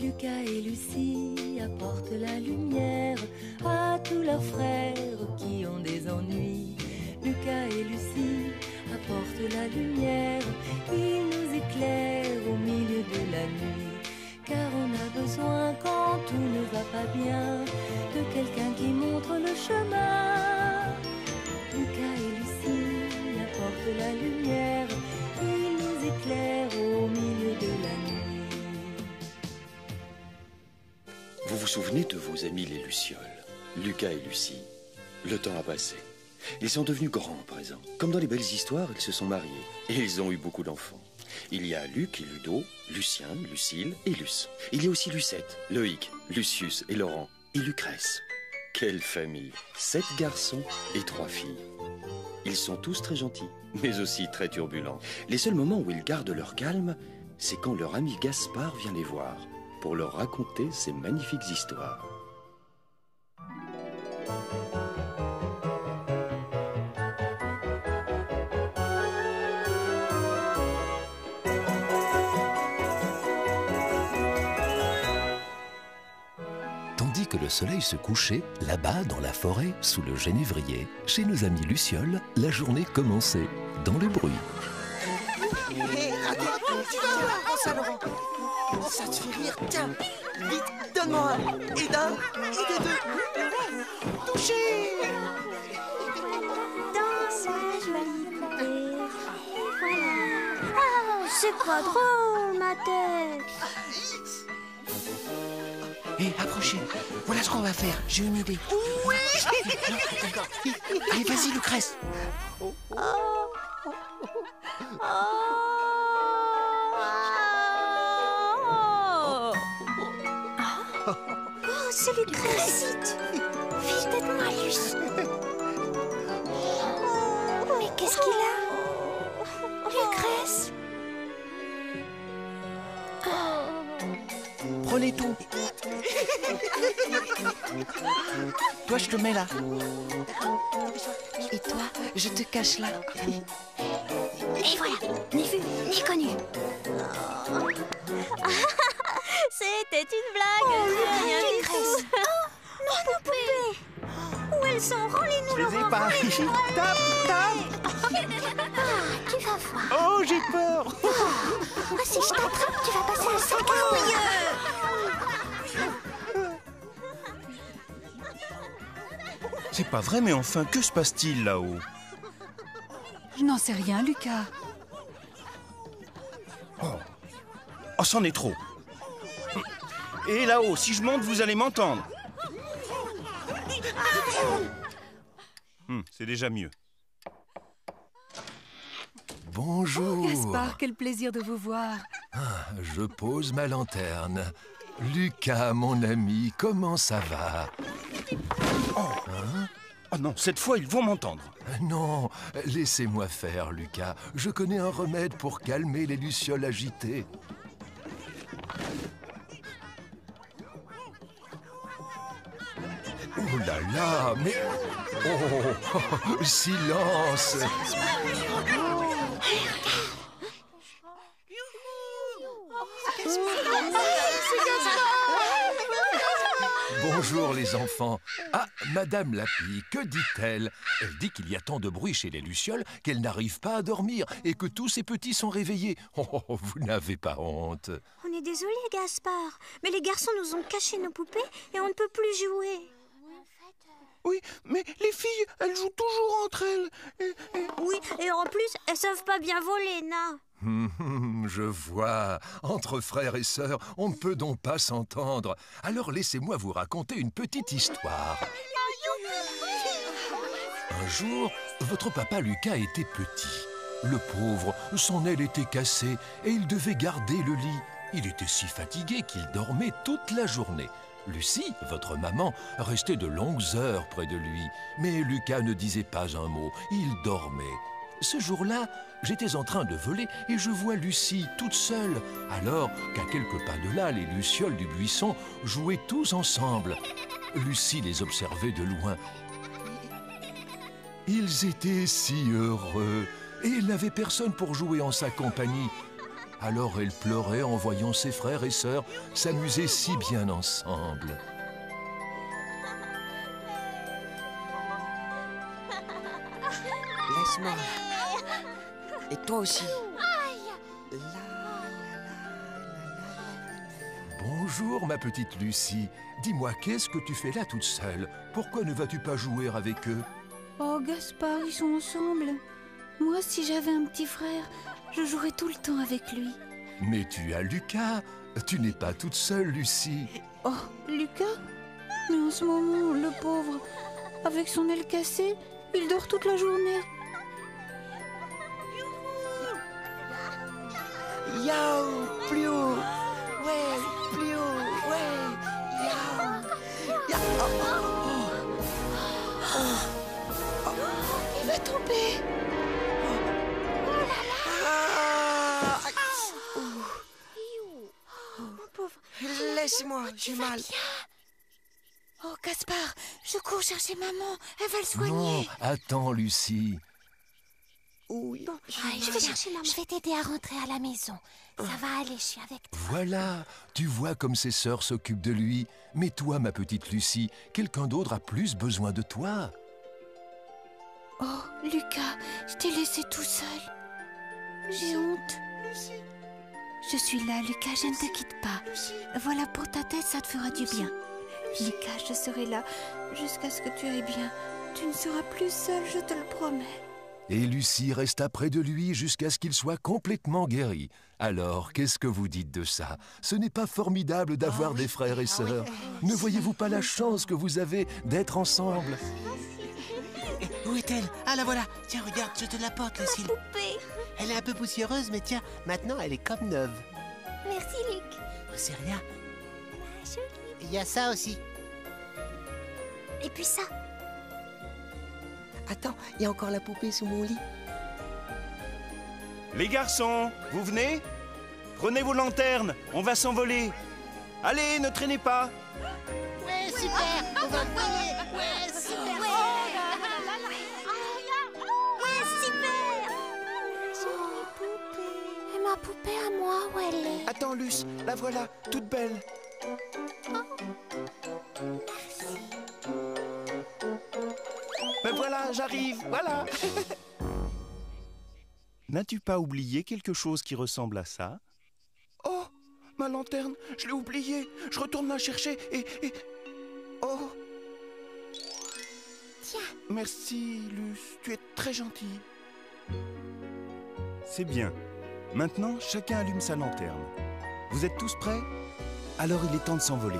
Lucas et Lucie apportent la lumière à tous leurs frères qui ont des ennuis. Lucas et Lucie apportent la lumière, ils nous éclairent au milieu de la nuit. Car on a besoin quand tout ne va pas bien de quelqu'un qui montre le chemin. Lucas et Lucie apportent la lumière, ils nous éclairent au milieu de la nuit. Vous vous souvenez de vos amis les Lucioles, Lucas et Lucie? Le temps a passé. Ils sont devenus grands à présent. Comme dans les belles histoires, ils se sont mariés et ils ont eu beaucoup d'enfants. Il y a Luc et Ludo, Lucien, Lucille et Luce. Il y a aussi Lucette, Loïc, Lucius et Laurent et Lucrèce. Quelle famille! 7 garçons et 3 filles. Ils sont tous très gentils, mais aussi très turbulents. Les seuls moments où ils gardent leur calme, c'est quand leur ami Gaspard vient les voir pour leur raconter ces magnifiques histoires. Tandis que le soleil se couchait, là-bas, dans la forêt, sous le genévrier, chez nos amis Lucioles, la journée commençait, dans le bruit. Hé, attends, tu vas voir ça, Laurent. Ça te fait rire, tiens. Vite, donne-moi un. Et d'un, et de deux. Touchez. Danse, ma jolie poupée. Voilà. Ah, c'est pas drôle, ma tête. Hé, approchez. Voilà ce qu'on va faire. J'ai une idée. Oui. D'accord. Allez, vas-y, Lucrèce. Oh, c'est Lucrèce. Vite, aide-moi, Luce. Mais qu'est-ce qu'il a? Lucrèce? Prenez tout. Toi, je te mets là. Et toi, je te cache là. Et voilà, ni vu, ni connu. C'était une blague. Rien du tout. Nos poupées. Où elles sont? Rends-les-nous, Je les ai Laurent. pas. Rends-les-nous. Tape, tape. Ah, tu vas voir. Oh, j'ai peur. Ah, si je t'attrape, tu vas passer un sac à C'est pas vrai, mais enfin, que se passe-t-il là-haut? Je n'en sais rien, Lucas. Oh, c'en est trop. Et là-haut, si je monte, vous allez m'entendre. C'est déjà mieux. Bonjour. Oh, Gaspard, quel plaisir de vous voir. Je pose ma lanterne. Lucas, mon ami, comment ça va? Oh non, cette fois, ils vont m'entendre. Non, laissez-moi faire, Lucas. Je connais un remède pour calmer les lucioles agitées. Oh là là, mais... Oh, silence! Bonjour les enfants. Ah, Madame Lapi, que dit-elle? Elle dit qu'il y a tant de bruit chez les lucioles qu'elle n'arrive pas à dormir et que tous ses petits sont réveillés. Oh, vous n'avez pas honte. On est désolé, Gaspard, mais les garçons nous ont caché nos poupées et on ne peut plus jouer. Oui, mais les filles, elles jouent toujours entre elles. Oui, et en plus, elles savent pas bien voler, Na. Je vois. Entre frères et sœurs, on ne peut donc pas s'entendre. Alors laissez-moi vous raconter une petite histoire. Un jour, votre papa Lucas était petit. Le pauvre, son aile était cassée et il devait garder le lit. Il était si fatigué qu'il dormait toute la journée. Lucie, votre maman, restait de longues heures près de lui. Mais Lucas ne disait pas un mot, il dormait. Ce jour-là, j'étais en train de voler et je vois Lucie toute seule. Alors qu'à quelques pas de là, les lucioles du buisson jouaient tous ensemble. Lucie les observait de loin. Ils étaient si heureux et il n'avait personne pour jouer en sa compagnie. Alors elle pleurait en voyant ses frères et sœurs s'amuser si bien ensemble. Laisse-moi. Et toi aussi. Bonjour ma petite Lucie. Dis-moi, qu'est-ce que tu fais là toute seule? Pourquoi ne vas-tu pas jouer avec eux? Oh, Gaspard, ils sont ensemble. Moi, si j'avais un petit frère, je jouerais tout le temps avec lui. Mais tu as Lucas. Tu n'es pas toute seule, Lucie. Oh, Lucas? Mais en ce moment, le pauvre, avec son aile cassée, il dort toute la journée. Yao, plus haut. Ouais, plus haut. Ouais, yao. Il va tomber. Mon pauvre. Laisse-moi, j'ai mal. Oh, Gaspard, je cours chercher maman. Elle va le Non, soigner. attends, Lucie. Oui. Bon, je vais chercher maman. Je vais t'aider à rentrer à la maison. Ça va aller, je suis avec toi. Voilà, tu vois comme ses sœurs s'occupent de lui. Mais toi, ma petite Lucie, quelqu'un d'autre a plus besoin de toi. Oh, Lucas, je t'ai laissé tout seul. J'ai honte. Je suis là, Lucas, je ne te quitte pas. Voilà, pour ta tête, ça te fera du bien. Lucas, je serai là jusqu'à ce que tu ailles bien. Tu ne seras plus seul, je te le promets. Et Lucie resta près de lui jusqu'à ce qu'il soit complètement guéri. Alors, qu'est-ce que vous dites de ça? Ce n'est pas formidable d'avoir des frères et sœurs? Ne voyez-vous pas la chance que vous avez d'être ensemble? Où est-elle? Ah, la voilà. Tiens, regarde, je te l'apporte, Lucille. Poupée. Elle est un peu poussiéreuse, mais tiens, maintenant, elle est comme neuve. Merci, Luc. Oh, c'est rien. Joli. Il y a ça aussi. Et puis ça. Attends, il y a encore la poupée sous mon lit. Les garçons, vous venez? Prenez vos lanternes, on va s'envoler. Allez, ne traînez pas. Ouais, super. On va voler. Ouais, super. Et ma poupée à moi, où elle est? Attends, Luce, la voilà, toute belle. Ben voilà, j'arrive, voilà. N'as-tu pas oublié quelque chose qui ressemble à ça? Oh, ma lanterne, je l'ai oubliée. Je retourne la chercher et... Oh. Tiens. Merci, Luce, tu es très gentille. C'est bien. Maintenant, chacun allume sa lanterne. Vous êtes tous prêts? Alors il est temps de s'envoler.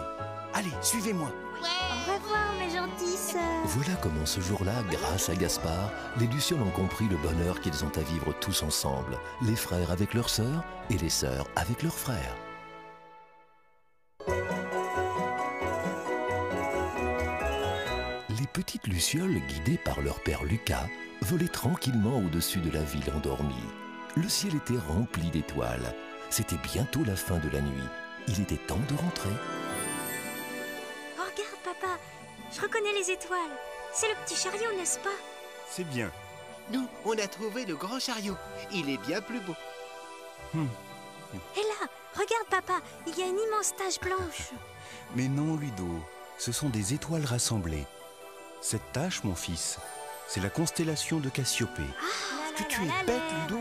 Allez, suivez-moi. Au revoir, mes gentilles sœurs. Voilà comment ce jour-là, grâce à Gaspard, les Lucioles ont compris le bonheur qu'ils ont à vivre tous ensemble, les frères avec leurs sœurs et les sœurs avec leurs frères. Les petites Lucioles, guidées par leur père Lucas, volaient tranquillement au-dessus de la ville endormie. Le ciel était rempli d'étoiles. C'était bientôt la fin de la nuit. Il était temps de rentrer. Oh, regarde, papa. Je reconnais les étoiles. C'est le petit chariot, n'est-ce pas? C'est bien. Nous, on a trouvé le grand chariot. Il est bien plus beau. Et là, regarde, papa. Il y a une immense tache blanche. Mais non, Ludo, ce sont des étoiles rassemblées. Cette tache, mon fils, c'est la constellation de Cassiopée. Que tu es bête, Ludo.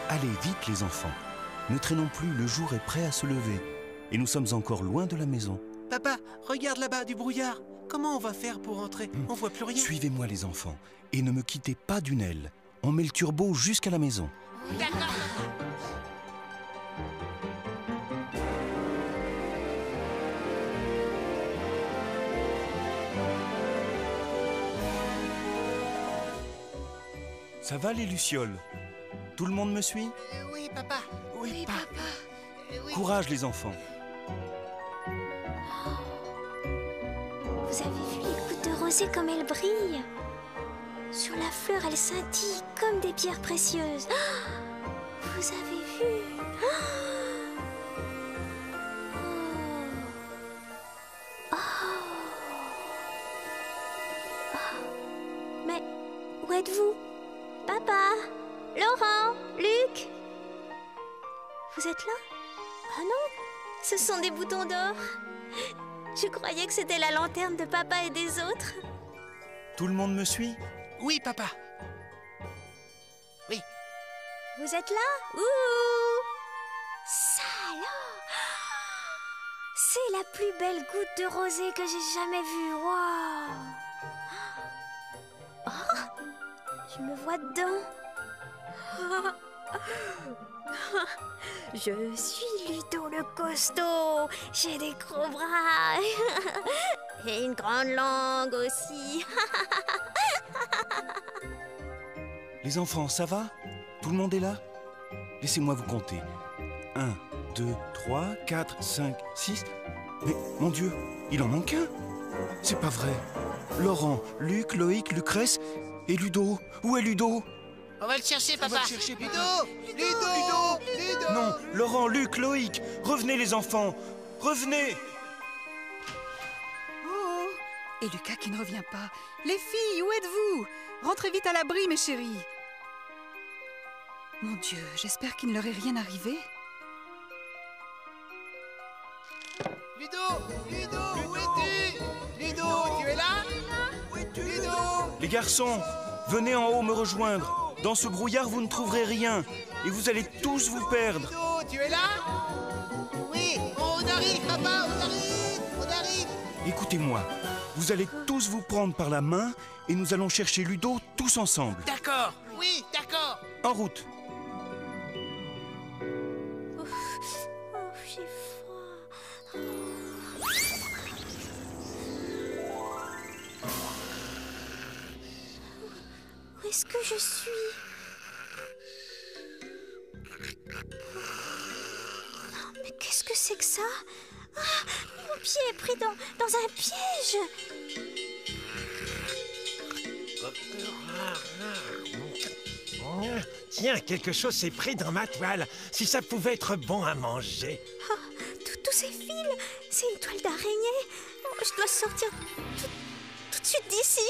Allez, vite les enfants. Ne traînons plus, le jour est prêt à se lever. Et nous sommes encore loin de la maison. Papa, regarde là-bas, du brouillard. Comment on va faire pour rentrer? On voit plus rien. Suivez-moi les enfants, et ne me quittez pas d'une aile. On met le turbo jusqu'à la maison. D'accord. Ça va les Lucioles? Tout le monde me suit? Oui, papa. Oui, papa. Oui. Courage les enfants. Vous avez vu les gouttes de rosée comme elles brillent? Sur la fleur, elles scintillent comme des pierres précieuses. Vous avez vu? Mais où êtes-vous? Papa? Laurent? êtes là? Ah non, ce sont des boutons d'or. Je croyais que c'était la lanterne de papa et des autres. Tout le monde me suit? Oui, papa. Oui. Vous êtes là? Ouh! Ça alors! C'est la plus belle goutte de rosée que j'ai jamais vue. Waouh! Oh, je me vois dedans. Je suis Ludo le costaud. J'ai des gros bras. Et une grande langue aussi. Les enfants, ça va? Tout le monde est là? Laissez-moi vous compter. 1, 2, 3, 4, 5, 6... Mais, mon Dieu, il en manque un! C'est pas vrai. Laurent, Luc, Loïc, Lucrèce et Ludo. Où est Ludo? On va le chercher, papa. On va le chercher, papa. Ludo! Non, Laurent, Luc, Loïc, revenez les enfants! Revenez! Oh! Et Lucas qui ne revient pas. Les filles, où êtes-vous? Rentrez vite à l'abri, mes chéris. Mon Dieu, j'espère qu'il ne leur est rien arrivé. Ludo, où es-tu? Ludo, tu es là? Où es-tu? Ludo! Les garçons, venez en haut me rejoindre. Dans ce brouillard, vous ne trouverez rien. Et vous allez tous vous perdre. Ludo, tu es là? Oui, on arrive, papa, on arrive. Écoutez-moi, vous allez tous vous prendre par la main et nous allons chercher Ludo tous ensemble. D'accord, oui, d'accord. En route. Oh, j'ai froid. Où est-ce que je suis? Mais qu'est-ce que c'est que ça? Ah, mon pied est pris dans un piège. Tiens, quelque chose s'est pris dans ma toile. Si ça pouvait être bon à manger. Oh, tous ces fils, c'est une toile d'araignée. Oh, je dois sortir tout de suite d'ici.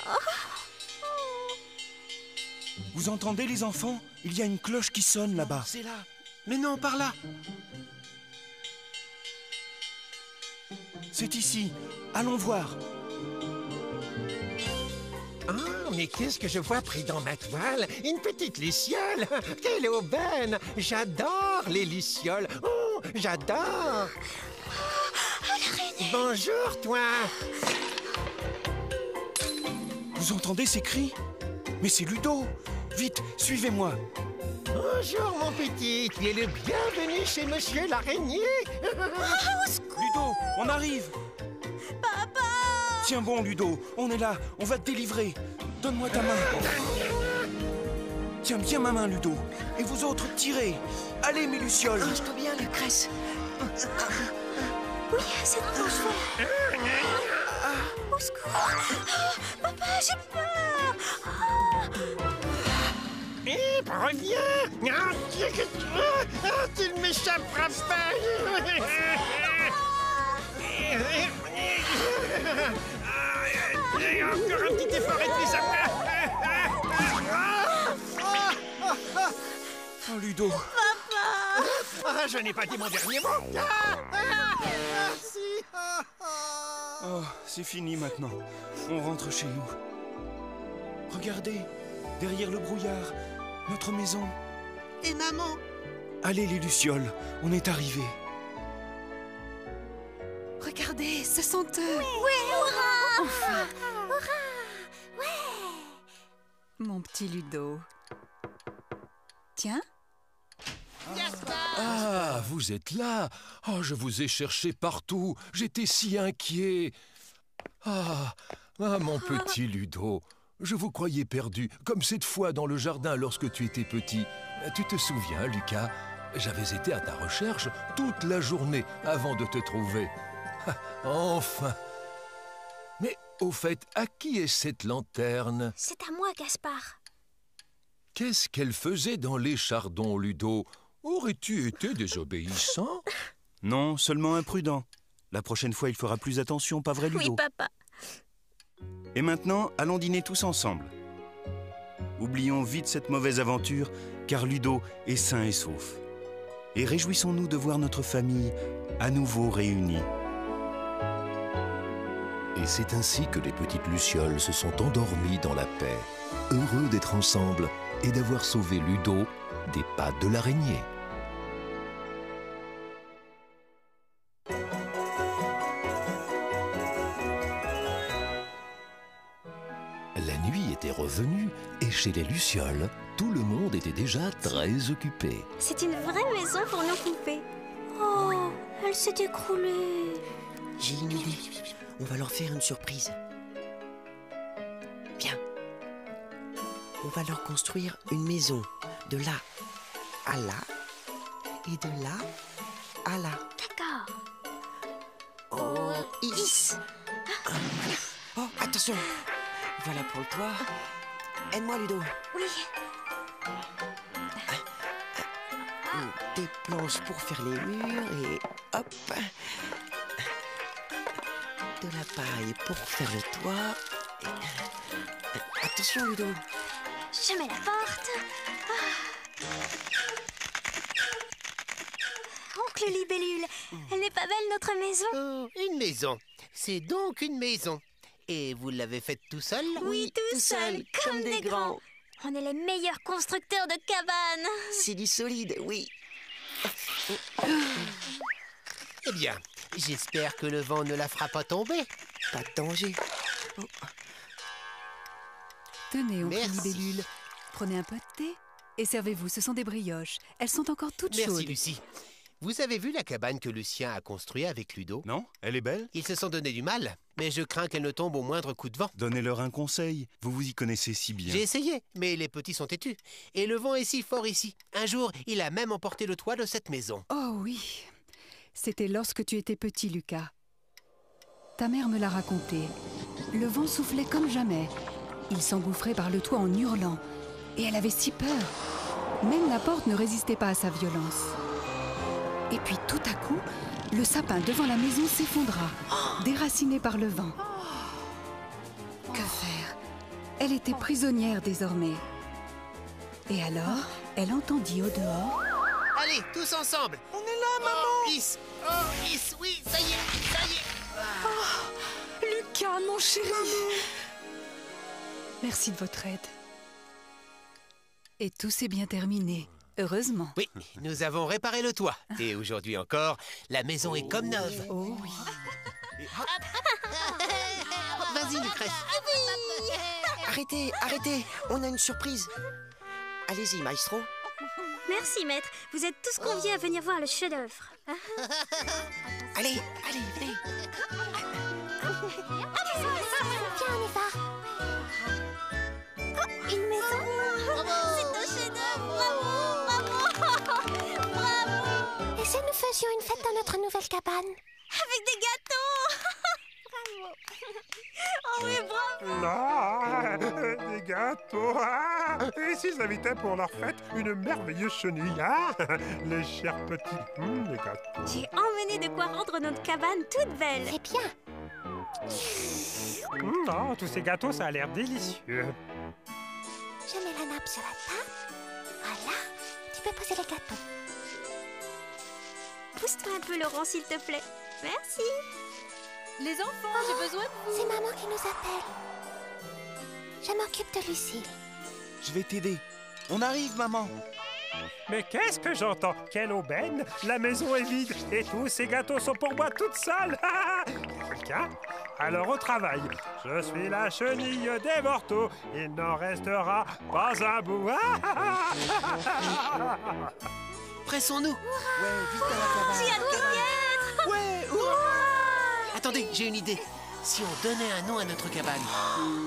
Oh. Vous entendez les enfants? Il y a une cloche qui sonne là-bas. C'est là. Mais non, par là. C'est ici. Allons voir. Ah, mais qu'est-ce que je vois pris dans ma toile? Une petite luciole. Quelle aubaine! J'adore les lucioles. Oh, j'adore. Bonjour, toi. Vous entendez ces cris? Mais c'est Ludo. Vite, suivez-moi. Bonjour, mon petit. Tu es le bienvenu chez Monsieur l'araignée. Ludo, on arrive. Papa! Tiens bon, Ludo, on est là. On va te délivrer. Donne-moi ta main. Tiens bien ma main, Ludo. Et vous autres, tirez. Allez, mes lucioles. Range-toi bien, Lucrèce. Oui, c'est dans ton cheval. Au secours! Papa, j'ai peur! Reviens! Tu ne m'échapperas pas! Encore un petit effort et puis ça Oh, Ludo. Papa! Je n'ai pas dit mon dernier mot! Merci. Oh, c'est fini maintenant. On rentre chez nous. Regardez, derrière le brouillard, notre maison. Et maman? Allez, les lucioles, on est arrivés. Regardez, ce sont eux. Oui, hurrah! Enfin, Hurrah! Ouais! mon petit Ludo. Tiens. Ah, vous êtes là? Oh, je vous ai cherché partout. J'étais si inquiet. Ah, mon petit Ludo. Je vous croyais perdu, comme cette fois dans le jardin lorsque tu étais petit. Tu te souviens, Lucas? J'avais été à ta recherche toute la journée avant de te trouver. Enfin! Mais au fait, à qui est cette lanterne? C'est à moi, Gaspard. Qu'est-ce qu'elle faisait dans les chardons, Ludo? Aurais-tu été désobéissant? Non, seulement imprudent. La prochaine fois, il fera plus attention, pas vrai, Ludo? Oui, papa. Et maintenant, allons dîner tous ensemble. Oublions vite cette mauvaise aventure, car Ludo est sain et sauf. et réjouissons-nous de voir notre famille à nouveau réunie. Et c'est ainsi que les petites lucioles se sont endormies dans la paix, heureux d'être ensemble et d'avoir sauvé Ludo des pattes de l'araignée. La nuit était revenue et chez les lucioles, tout le monde était déjà très occupé. C'est une vraie maison pour nos poupées. Oh, elle s'est écroulée. J'ai une idée. On va leur faire une surprise. Viens. On va leur construire une maison de là à là et de là à là. D'accord. Oh, is. Oh, attention. Voilà pour le toit. Aide-moi, Ludo. Oui. Des planches pour faire les murs et hop. De la paille pour faire le toit. Attention, Ludo. Je mets la porte. Oncle Libellule, elle n'est pas belle notre maison? Une maison. C'est donc une maison. Et vous l'avez faite tout seul? Oui, tout seul, comme des grands. On est les meilleurs constructeurs de cabanes. C'est du solide, oui. Eh bien, j'espère que le vent ne la fera pas tomber. Pas de danger. Tenez, oncle Merci. Libellule. Prenez un peu de thé et servez-vous. Ce sont des brioches. Elles sont encore toutes chaudes. Merci, Lucie. Vous avez vu la cabane que Lucien a construite avec Ludo? Non? Elle est belle? Ils se sont donné du mal, mais je crains qu'elle ne tombe au moindre coup de vent. Donnez-leur un conseil. Vous vous y connaissez si bien. J'ai essayé, mais les petits sont têtus. Et le vent est si fort ici. Un jour, il a même emporté le toit de cette maison. Oh oui. C'était lorsque tu étais petit, Lucas. Ta mère me l'a raconté. Le vent soufflait comme jamais. Il s'engouffrait par le toit en hurlant. Et elle avait si peur. Même la porte ne résistait pas à sa violence. Et puis tout à coup, le sapin devant la maison s'effondra, déraciné par le vent. Que faire? Elle était prisonnière désormais. Et alors, elle entendit au dehors... Allez, tous ensemble. On est là, maman. Oh, Is, oui, ça y est, ça y est. Lucas, mon chéri! Merci de votre aide. Et tout s'est bien terminé, heureusement. Oui, nous avons réparé le toit. Et aujourd'hui encore, la maison est comme neuve. Oh oui. Vas-y, Lucrèce. Arrêtez, arrêtez. On a une surprise. Allez-y, maestro. Merci, maître. Vous êtes tous conviés à venir voir le chef-d'œuvre. Allez, allez, venez. Viens, on y va. Oh, une maison. C'est un chef-d'œuvre. Bravo, bravo, bravo. Et si nous faisions une fête dans notre nouvelle cabane? Avec des gâteaux. Bravo. Oh oui, bravo. Ah, des gâteaux. Ah, et s'ils invitaient pour leur fête une merveilleuse chenille, ah, les chers petits, les gâteaux. J'ai emmené de quoi rendre notre cabane toute belle. C'est bien. Oh, tous ces gâteaux, ça a l'air délicieux. Je mets la nappe sur la table. Voilà. Tu peux poser les gâteaux. Pousse-toi un peu, Laurent, s'il te plaît. Merci. Les enfants, j'ai besoin de vous. C'est maman qui nous appelle. Je m'occupe de Lucie. Je vais t'aider. On arrive, maman. Mais qu'est-ce que j'entends? Quelle aubaine! La maison est vide et tous ces gâteaux sont pour moi toute seule. Quelqu'un? Alors au travail. Je suis la chenille des mortaux. Il n'en restera pas un bout. Pressons-nous. Ouais, vite à la cabane. J'ai hâte d'y être. Ouais, attendez, j'ai une idée. Si on donnait un nom à notre cabane.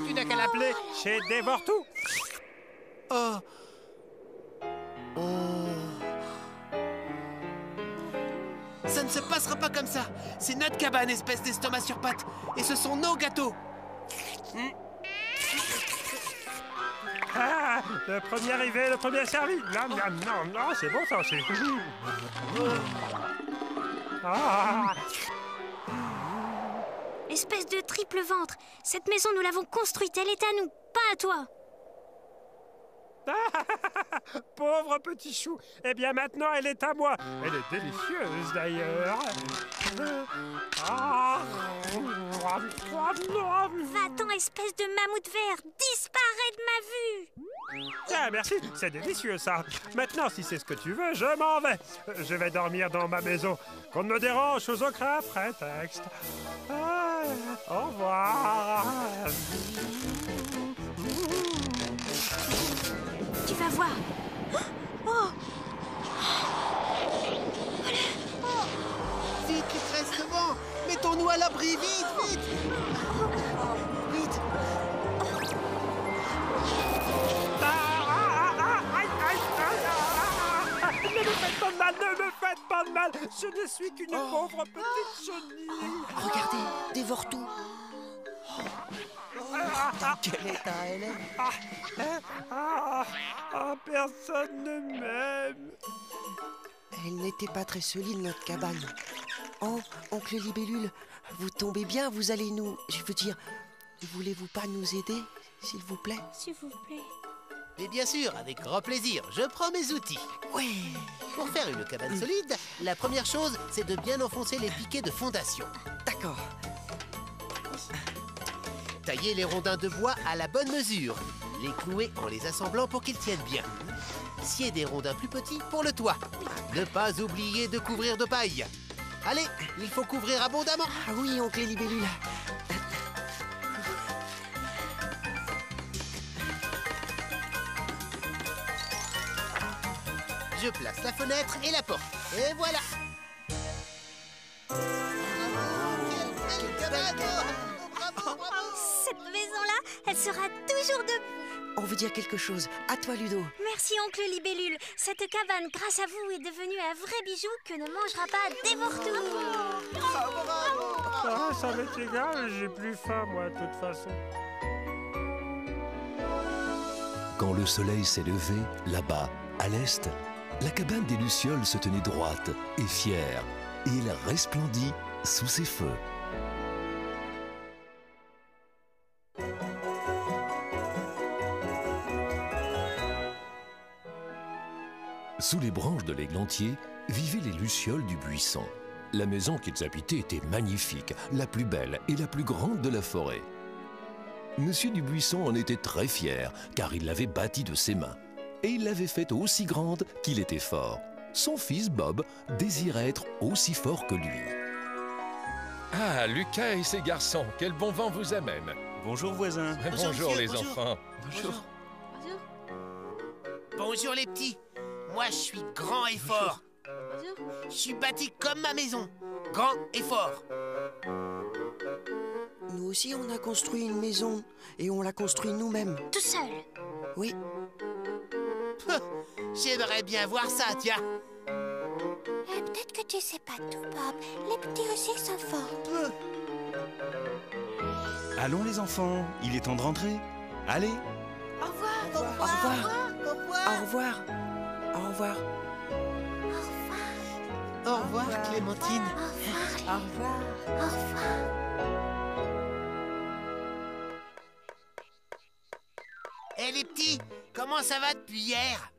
Tu n'as qu'à l'appeler chez Dévortout. Oh. Oh. Ça ne se passera pas comme ça. C'est notre cabane, espèce d'estomac sur pattes. Et ce sont nos gâteaux. Ah, le premier arrivé, le premier servi. Non, non, non, c'est bon ça, c'est... Ah. Espèce de triple ventre. Cette maison, nous l'avons construite. Elle est à nous, pas à toi. Pauvre petit chou. Eh bien, maintenant, elle est à moi. Elle est délicieuse, d'ailleurs. Va-t'en, espèce de mammouth vert. Disparais de ma vue. Ah, merci, c'est délicieux, ça. Maintenant, si c'est ce que tu veux, je m'en vais. Je vais dormir dans ma maison. Qu'on ne me dérange sous aucun prétexte. Au revoir. Tu vas voir. Oh! Vite, maîtresse, devant! Mettons-nous à l'abri, vite, vite! Vite! Ne me faites pas de mal, ne me faites pas de mal. Je ne suis qu'une pauvre petite chenille. Regardez, dévore tout. Dans quel état elle est? Personne ne m'aime. Elle n'était pas très solide, notre cabane. Oh, oncle Libellule, vous tombez bien, vous allez nous... Je veux dire, voulez-vous pas nous aider, s'il vous plaît? S'il vous plaît. Et bien sûr, avec grand plaisir, je prends mes outils. Ouais. Pour faire une cabane solide, la première chose, c'est de bien enfoncer les piquets de fondation. D'accord. Tailler les rondins de bois à la bonne mesure. Les clouer en les assemblant pour qu'ils tiennent bien. Scier des rondins plus petits pour le toit. Ne pas oublier de couvrir de paille. Allez, il faut couvrir abondamment. Ah oui, oncle Libellule. Je place la fenêtre et la porte. Et voilà. Cette maison-là, elle sera toujours debout. On veut dire quelque chose. À toi, Ludo. Merci, oncle Libellule. Cette cabane, grâce à vous, est devenue un vrai bijou que ne mangera pas dévore-tout. Ça m'est égal, j'ai plus faim, moi, de toute façon. Quand le soleil s'est levé, là-bas, à l'est, la cabane des Lucioles se tenait droite et fière, et elle resplendit sous ses feux. Sous les branches de l'églantier vivaient les Lucioles du buisson. La maison qu'ils habitaient était magnifique, la plus belle et la plus grande de la forêt. Monsieur Dubuisson en était très fier, car il l'avait bâtie de ses mains. Et il l'avait faite aussi grande qu'il était fort. Son fils Bob désirait être aussi fort que lui. Ah, Lucas et ses garçons, quel bon vent vous amène. Bonjour, voisin. Bonjour les enfants. Bonjour. Bonjour les petits. Moi, je suis grand et fort. Je suis bâti comme ma maison. Grand et fort. Nous aussi, on a construit une maison. Et on l'a construit nous-mêmes. Tout seul? Oui. J'aimerais bien voir ça, tiens. Peut-être que tu sais pas tout, Bob. Les petits aussi sont forts. Allons, les enfants. Il est temps de rentrer. Allez. Au revoir. Au revoir. Au revoir. Au revoir. Au revoir, Clémentine. Au revoir. Au revoir. Eh les petits, comment ça va depuis hier?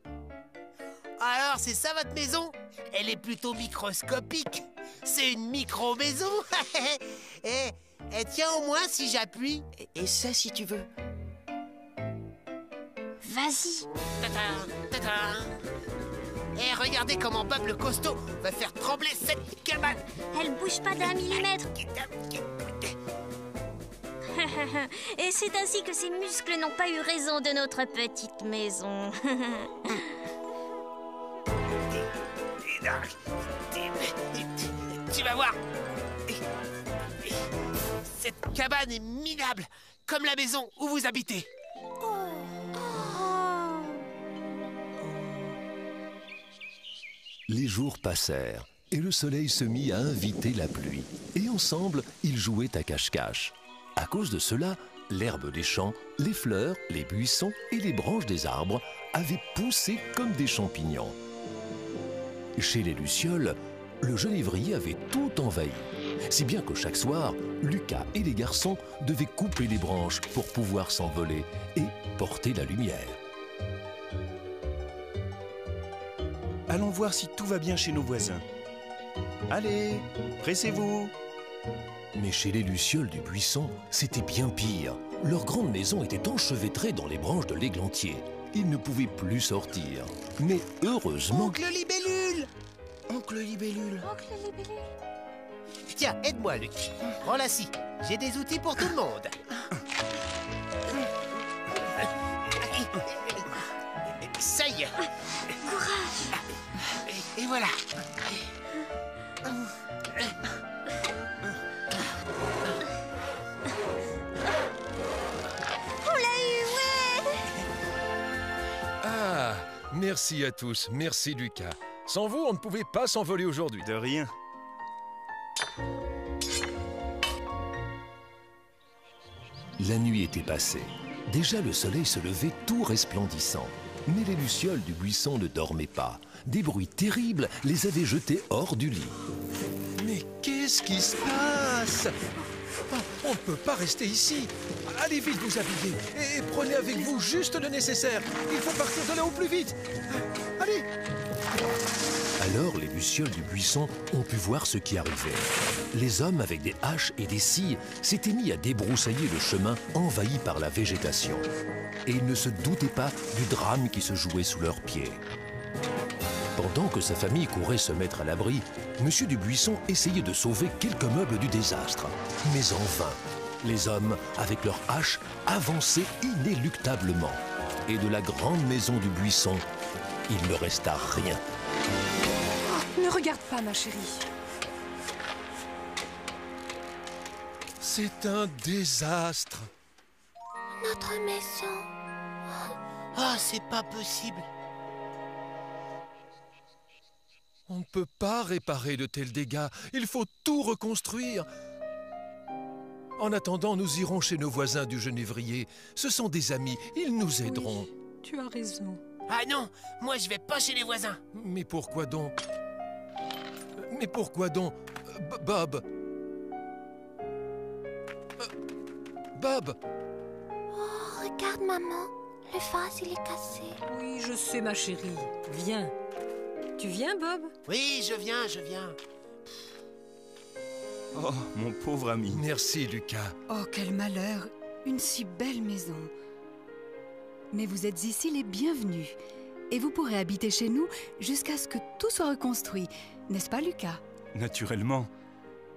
Alors, c'est ça votre maison? Elle est plutôt microscopique. C'est une micro-maison. Et tiens au moins si j'appuie. Et ça si tu veux. Vas-y. Et regardez comment Bob le costaud va faire trembler cette cabane. Elle bouge pas d'1 millimètre. Et c'est ainsi que ces muscles n'ont pas eu raison de notre petite maison. Tu vas voir. Cette cabane est minable, comme la maison où vous habitez. Les jours passèrent et le soleil se mit à inviter la pluie. Et ensemble, ils jouaient à cache-cache. À cause de cela, l'herbe des champs, les fleurs, les buissons et les branches des arbres avaient poussé comme des champignons. Chez les Lucioles, le genévrier avait tout envahi. Si bien que chaque soir, Lucas et les garçons devaient couper les branches pour pouvoir s'envoler et porter la lumière. allons voir si tout va bien chez nos voisins. Allez, pressez-vous. Mais chez les lucioles du buisson, c'était bien pire. Leur grande maison était enchevêtrée dans les branches de l'églantier. Ils ne pouvaient plus sortir. Mais heureusement... Oncle Libellule! Oncle Libellule. Oncle Libellule. Tiens, aide-moi, Luc. Prends la scie. J'ai des outils pour tout le monde. Ça y est. Courage. Et voilà. On l'a eu, ouais. Ah, merci à tous, merci Lucas. Sans vous, on ne pouvait pas s'envoler aujourd'hui. De rien. La nuit était passée. Déjà le soleil se levait tout resplendissant. Mais les lucioles du buisson ne dormaient pas. Des bruits terribles les avaient jetés hors du lit. Mais qu'est-ce qui se passe? Oh, on ne peut pas rester ici. Allez vite vous habiller et prenez avec vous juste le nécessaire. Il faut partir de là au plus vite. Allez. Alors les lucioles du buisson ont pu voir ce qui arrivait. Les hommes avec des haches et des scies s'étaient mis à débroussailler le chemin envahi par la végétation. Et ils ne se doutaient pas du drame qui se jouait sous leurs pieds. Pendant que sa famille courait se mettre à l'abri, Monsieur du Buisson essayait de sauver quelques meubles du désastre. Mais en vain, les hommes, avec leurs haches, avançaient inéluctablement. Et de la grande maison du buisson, il ne resta rien. Ne regarde pas, ma chérie. C'est un désastre. Notre maison. Ah, c'est pas possible. On ne peut pas réparer de tels dégâts. Il faut tout reconstruire. En attendant, nous irons chez nos voisins du Genévrier. Ce sont des amis, ils nous aideront. Oui, tu as raison. Ah non, moi je vais pas chez les voisins. Mais pourquoi donc? Mais pourquoi donc? Bob? Bob? Oh, regarde, maman. Le vase, il est cassé. Oui, je sais, ma chérie. Viens. Tu viens, Bob? Oui, je viens, je viens. Oh, mon pauvre ami. Merci, Lucas. Oh, quel malheur. Une si belle maison. Mais vous êtes ici les bienvenus. Et vous pourrez habiter chez nous jusqu'à ce que tout soit reconstruit. N'est-ce pas, Lucas? Naturellement.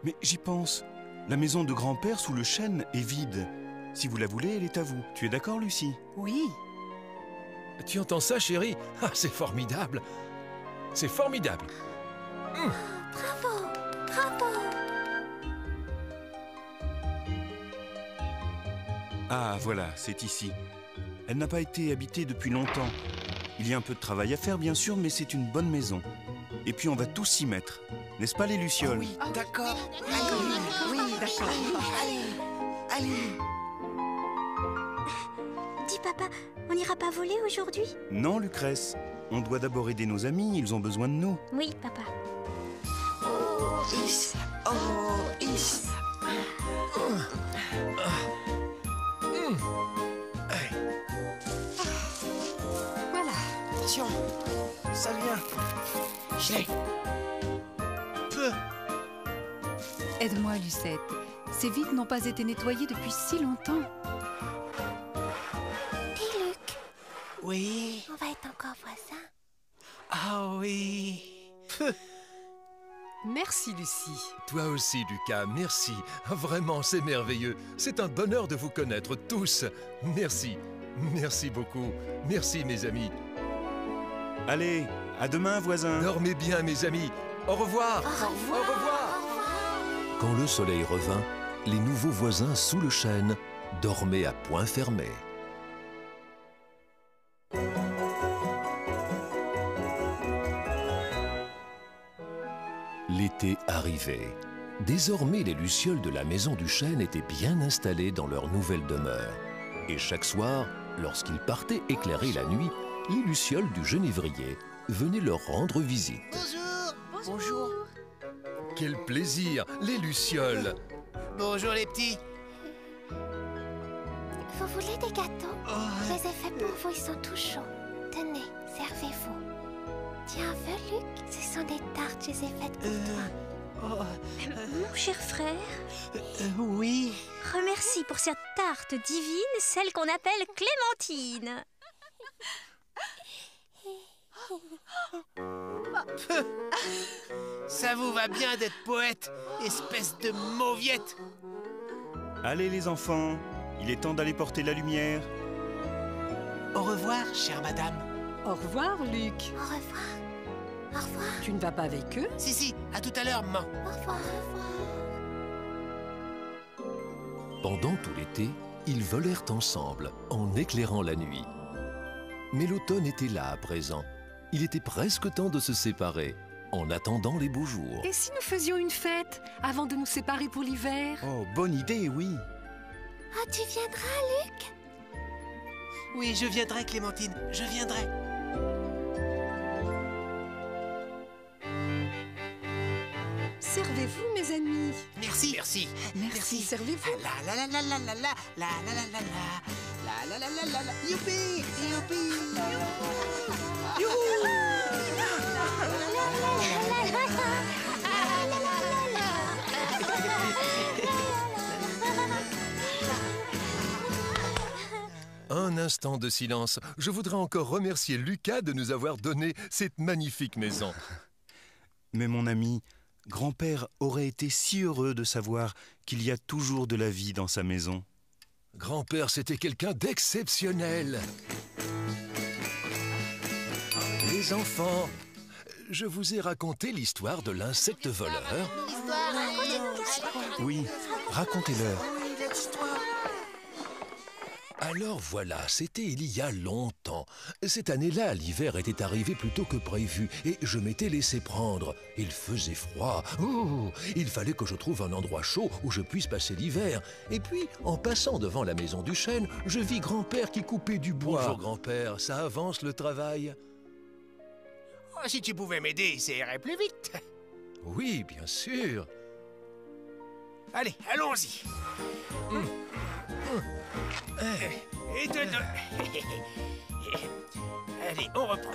Mais j'y pense. La maison de grand-père sous le chêne est vide. Si vous la voulez, elle est à vous. Tu es d'accord, Lucie? Oui. Tu entends ça, chérie? Ah, c'est formidable. C'est formidable. Bravo, bravo. Ah, voilà, c'est ici. Elle n'a pas été habitée depuis longtemps. Il y a un peu de travail à faire, bien sûr, mais c'est une bonne maison. Et puis on va tous s'y mettre. N'est-ce pas, les lucioles? Oui, d'accord. Oui, d'accord. Allez. Dis, papa, on n'ira pas voler aujourd'hui? Non, Lucrèce. On doit d'abord aider nos amis, ils ont besoin de nous. Oui, papa. Oh, is. Oh, is. Voilà. Attention, ça vient. Je l'ai. Peu. Aide-moi, Lucette. Ces vitres n'ont pas été nettoyées depuis si longtemps. Dis, Luc, Oui. on va être encore voisins. Ah oui. Peu. Merci, Lucie. Toi aussi, Lucas, merci. Vraiment, c'est merveilleux. C'est un bonheur de vous connaître tous. Merci. Merci beaucoup. Merci, mes amis. Allez, à demain, voisins. Dormez bien, mes amis. Au revoir. Au revoir. Quand le soleil revint, les nouveaux voisins sous le chêne dormaient à point fermé. L'été arrivait. Désormais, les lucioles de la maison du chêne étaient bien installées dans leur nouvelle demeure. Et chaque soir, lorsqu'ils partaient éclairer la nuit, les lucioles du genévrier venaient leur rendre visite. Bonjour. Bonjour. Quel plaisir, les lucioles. Bonjour les petits. Vous voulez des gâteaux? Je les ai faits pour vous, ils sont tout chauds. Tenez, servez-vous. Tu en veux, Luc? Ce sont des tartes, je les ai faites pour toi. Mon cher frère, Oui. remercie pour cette tarte divine, celle qu'on appelle Clémentine. Ça vous va bien d'être poète, espèce de mauviette. Allez les enfants, il est temps d'aller porter la lumière. Au revoir, chère madame. Au revoir, Luc. Au revoir. Au revoir. Tu ne vas pas avec eux? Si, à tout à l'heure, maman. Au revoir. Au revoir. Pendant tout l'été, ils volèrent ensemble, en éclairant la nuit. Mais l'automne était là à présent. Il était presque temps de se séparer, en attendant les beaux jours. Et si nous faisions une fête avant de nous séparer pour l'hiver? Oh, bonne idée, oui. Ah, tu viendras, Luc? Oui, je viendrai, Clémentine, je viendrai. Servez-vous, mes amis. Merci. Merci. Merci, servez-vous. La la la la la la la la la la la la la la la la la. Youpi, youpi. Un instant de silence. Je voudrais encore remercier Lucas de nous avoir donné cette magnifique maison. Mais mon ami, grand-père aurait été si heureux de savoir qu'il y a toujours de la vie dans sa maison. Grand-père, c'était quelqu'un d'exceptionnel. Les enfants, je vous ai raconté l'histoire de l'insecte voleur. Oui, racontez-leur. Alors voilà, c'était il y a longtemps. Cette année-là, l'hiver était arrivé plus tôt que prévu et je m'étais laissé prendre. Il faisait froid. Oh, il fallait que je trouve un endroit chaud où je puisse passer l'hiver. Et puis, en passant devant la maison du chêne, je vis grand-père qui coupait du bois. Bonjour grand-père, ça avance le travail? Oh, si tu pouvais m'aider, ça irait plus vite. Oui, bien sûr. Allez, allons-y. Et de deux. Allez, on reprend.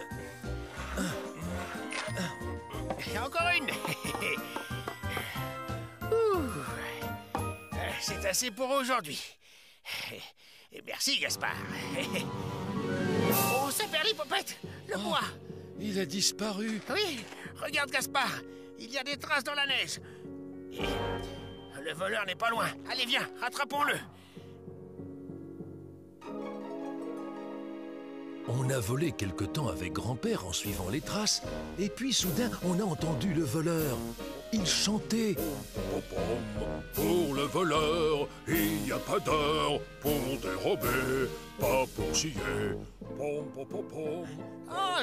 Et encore une. C'est assez pour aujourd'hui. Et merci, Gaspard. Oh, c'est perdu, Popette. Le bois. Il a disparu. Oui, regarde, Gaspard. Il y a des traces dans la neige. Et le voleur n'est pas loin. Allez, viens, rattrapons-le. On a volé quelque temps avec grand-père en suivant les traces, et puis soudain, on a entendu le voleur. Il chantait. Pour le voleur, il n'y a pas d'heure pour dérober, pas pour scier. Oh,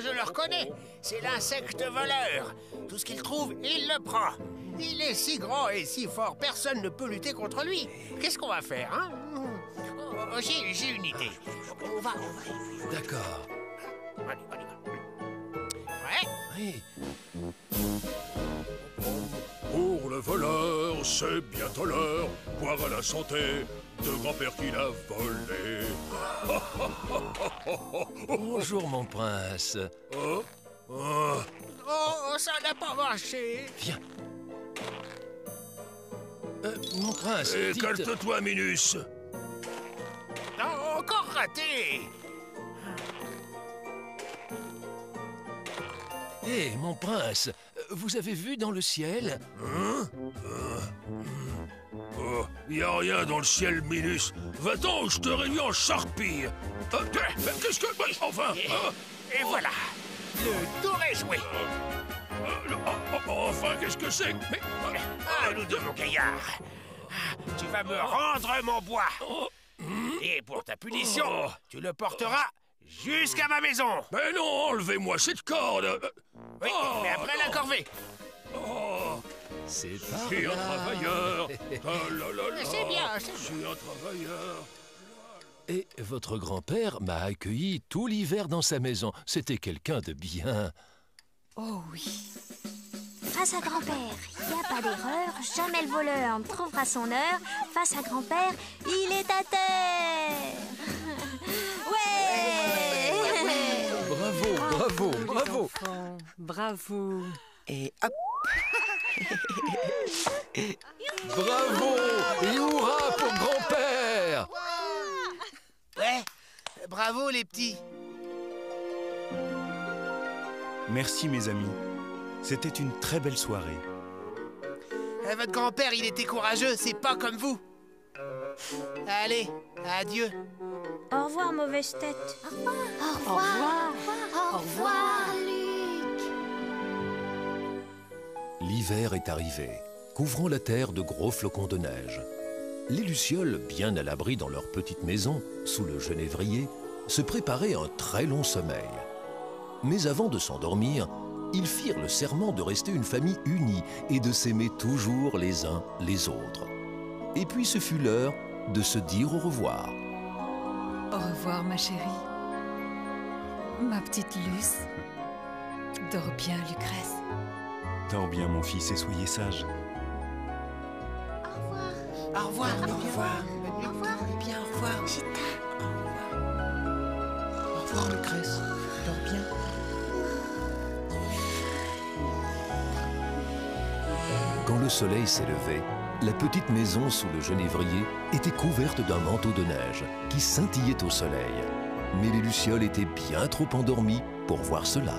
je le reconnais. C'est l'insecte voleur. Tout ce qu'il trouve, il le prend. Il est si grand et si fort, personne ne peut lutter contre lui. Qu'est-ce qu'on va faire, hein? Oh, j'ai une idée. On va. D'accord. Allez. Prêt? Oui. Pour le voleur, c'est bientôt l'heure. Boire à la santé de grand-père qui l'a volé. Bonjour, mon prince. Oh, ça n'a pas marché. Viens. Mon prince, Écarte-toi, Minus. Non, encore raté. Hé, mon prince, vous avez vu dans le ciel? Oh, y a rien dans le ciel, Minus. Va-t'en ou je te réduis en charpie. Qu'est-ce que... Enfin... Et voilà, le tour est joué. Enfin, qu'est-ce que c'est? Ah, nous deux, mon gaillard. Tu vas me rendre mon bois. Et pour ta punition, tu le porteras jusqu'à ma maison. Mais non, enlevez-moi cette corde. Oui, mais après la corvée. C'est Je suis un travailleur. C'est bien, Je suis un travailleur. Et votre grand-père m'a accueilli tout l'hiver dans sa maison. C'était quelqu'un de bien. Oh oui. Face à grand-père, il n'y a pas d'erreur. Jamais le voleur ne trouvera son heure. Face à grand-père, il est à terre. Ouais. Bravo, bravo. Bravo. enfants, bravo. Et hop. Bravo et hurrah pour grand-père! Ouais, bravo les petits. Merci mes amis. C'était une très belle soirée. Votre grand-père, il était courageux, c'est pas comme vous. Allez, adieu. Au revoir, mauvaise tête. Au revoir. Au revoir, Luc. L'hiver est arrivé, couvrant la terre de gros flocons de neige. Les lucioles, bien à l'abri dans leur petite maison, sous le genévrier, se préparaient un très long sommeil. Mais avant de s'endormir, ils firent le serment de rester une famille unie et de s'aimer toujours les uns les autres. Et puis ce fut l'heure de se dire au revoir. Au revoir, ma chérie. Ma petite Luce. Dors bien, Lucrèce. Dors bien mon fils et soyez sage. Au revoir. Au revoir. Bien, au revoir. Au revoir, Lucrèce. Dors bien. Quand le soleil s'élevait, la petite maison sous le genévrier était couverte d'un manteau de neige qui scintillait au soleil. Mais les lucioles étaient bien trop endormies pour voir cela.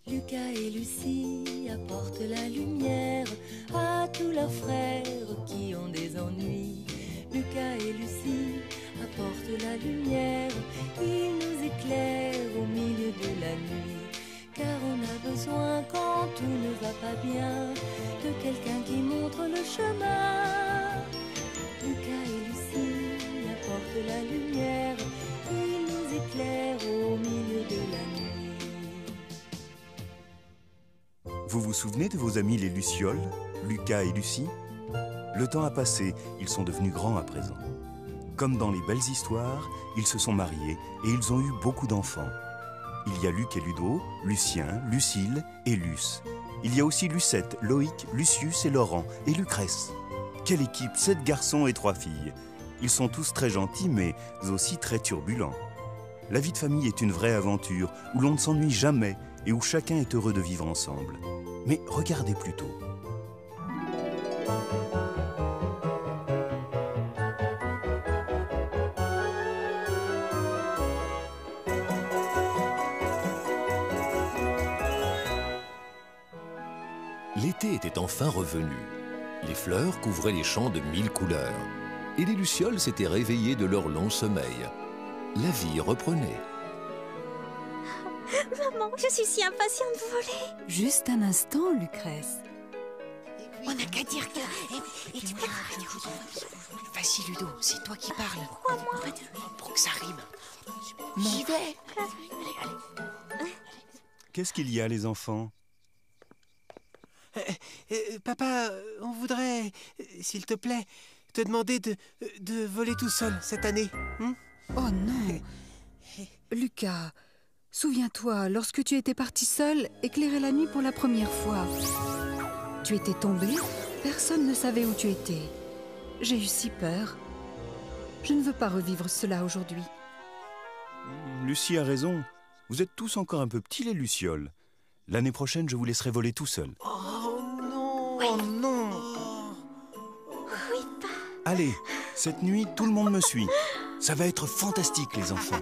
Lucas et Lucie apportent la lumière à tous leurs frères qui ont des ennuis. Lucas et Lucie apportent la lumière, ils nous éclairent au milieu de la nuit. Car on a besoin quand tout ne va pas bien de quelqu'un qui montre le chemin. Lucas et Lucie apportent la lumière, ils nous éclairent au milieu de la nuit. Vous vous souvenez de vos amis les lucioles, Lucas et Lucie? Le temps a passé, ils sont devenus grands à présent. Comme dans les belles histoires, ils se sont mariés et ils ont eu beaucoup d'enfants. Il y a Luc et Ludo, Lucien, Lucille et Luce. Il y a aussi Lucette, Loïc, Lucius et Laurent et Lucrèce. Quelle équipe, 7 garçons et 3 filles. Ils sont tous très gentils mais aussi très turbulents. La vie de famille est une vraie aventure où l'on ne s'ennuie jamais et où chacun est heureux de vivre ensemble. Mais regardez plutôt. L'été était enfin revenu. Les fleurs couvraient les champs de 1000 couleurs. Et les lucioles s'étaient réveillées de leur long sommeil. La vie reprenait. Maman, je suis si impatiente de voler. Juste un instant, Lucrèce. On n'a qu'à dire que... Et tu peux... Vas-y, Ludo, c'est toi qui parles. Pourquoi moi? Pour que ça rime. J'y vais. Qu'est-ce qu'il y a, les enfants? Papa, on voudrait, s'il te plaît, te demander de voler tout seul cette année. Oh non. Lucas, souviens-toi, lorsque tu étais parti seul, éclairer la nuit pour la première fois. Tu étais tombé, personne ne savait où tu étais. J'ai eu si peur. Je ne veux pas revivre cela aujourd'hui. Lucie a raison. Vous êtes tous encore un peu petits, les lucioles. L'année prochaine, je vous laisserai voler tout seul. Oh non, oh non. Oui, pas. Allez, cette nuit, tout le monde me suit. Ça va être fantastique, les enfants.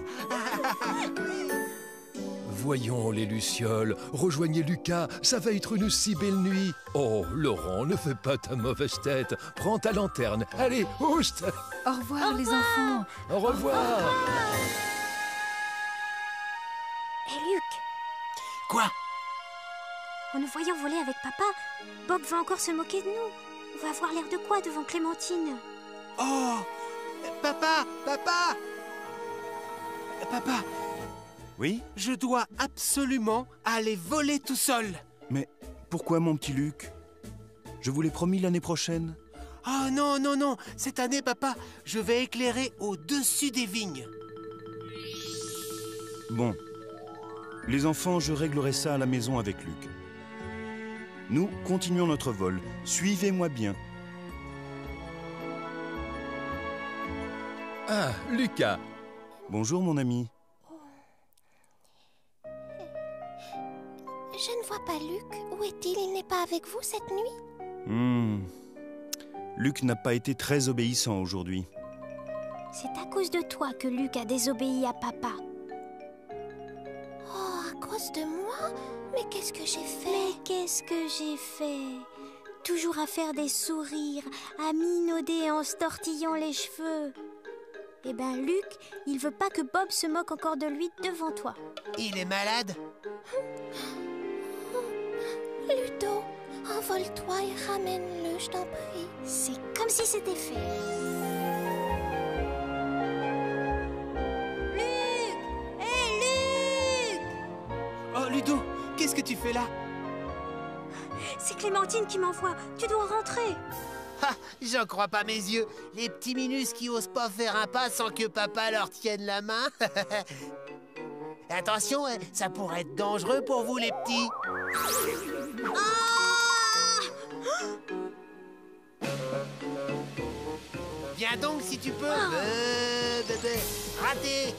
Voyons les lucioles, rejoignez Lucas, ça va être une si belle nuit. Oh, Laurent, ne fais pas ta mauvaise tête. Prends ta lanterne. Allez, oust! Au revoir, les enfants. Au revoir. Hé, Luc, Quoi? en nous voyant voler avec papa, Bob va encore se moquer de nous. On va avoir l'air de quoi devant Clémentine? Oh! Papa! Papa! Papa, Oui? je dois absolument aller voler tout seul. Mais pourquoi, mon petit Luc? Je vous l'ai promis l'année prochaine. Oh non, non, non. Cette année, papa, je vais éclairer au-dessus des vignes. Bon. Les enfants, je réglerai ça à la maison avec Luc. Nous, continuons notre vol. Suivez-moi bien. Ah, Lucas. Bonjour, mon ami. Je ne vois pas Luc. Où est-il? Il n'est pas avec vous cette nuit? Luc n'a pas été très obéissant aujourd'hui. C'est à cause de toi que Luc a désobéi à papa. Oh, à cause de moi? Mais qu'est-ce que j'ai fait? Mais qu'est-ce que j'ai fait? Toujours à faire des sourires, à minauder en se tortillant les cheveux. Eh ben, Luc, il veut pas que Bob se moque encore de lui devant toi. Il est malade? Ludo, envole-toi et ramène-le, je t'en prie. C'est comme si c'était fait. Luc! Hé, Luc! Oh, Ludo, qu'est-ce que tu fais là? C'est Clémentine qui m'envoie. Tu dois rentrer. Ah, j'en crois pas mes yeux. Les petits minus qui osent pas faire un pas sans que papa leur tienne la main. Attention, hein, ça pourrait être dangereux pour vous les petits. Viens donc si tu peux. Bébé, raté.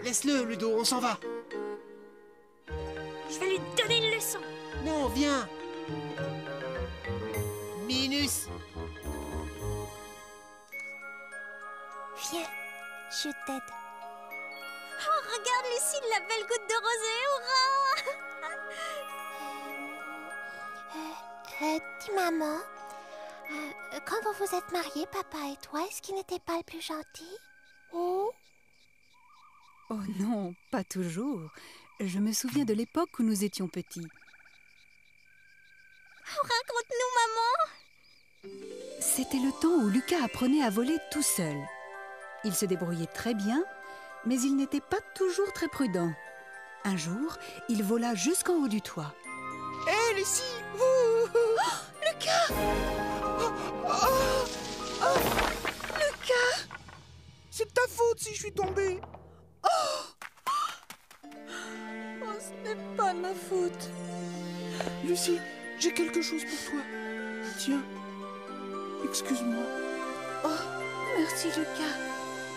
Laisse-le, Ludo, on s'en va. Je vais lui donner une leçon. Non, viens. Minus. Viens, je t'aide. Oh, regarde, Lucille, la belle goutte de rosée, hurrah! Dis maman, quand vous vous êtes mariés, papa et toi, est-ce qu'il n'était pas le plus gentil? Oh non, pas toujours. Je me souviens de l'époque où nous étions petits. Raconte-nous, maman! C'était le temps où Lucas apprenait à voler tout seul. Il se débrouillait très bien, mais il n'était pas toujours très prudent. Un jour, il vola jusqu'en haut du toit. Hé, Lucie! Lucas! Lucas! C'est de ta faute si je suis tombée! Oh, ce n'est pas de ma faute. Lucie, j'ai quelque chose pour toi. Tiens, excuse-moi. Oh, merci Lucas.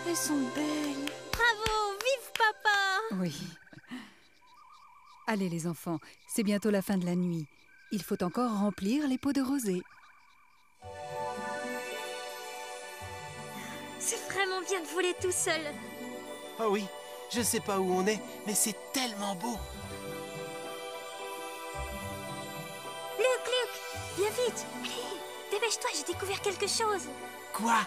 Elles sont belles. Bravo, vive papa! Oui. Allez les enfants, c'est bientôt la fin de la nuit. Il faut encore remplir les pots de rosée. C'est vraiment bien de voler tout seul. Oh oui, je sais pas où on est, mais c'est tellement beau. Luc, viens vite. Allez, dépêche-toi, j'ai découvert quelque chose. Quoi?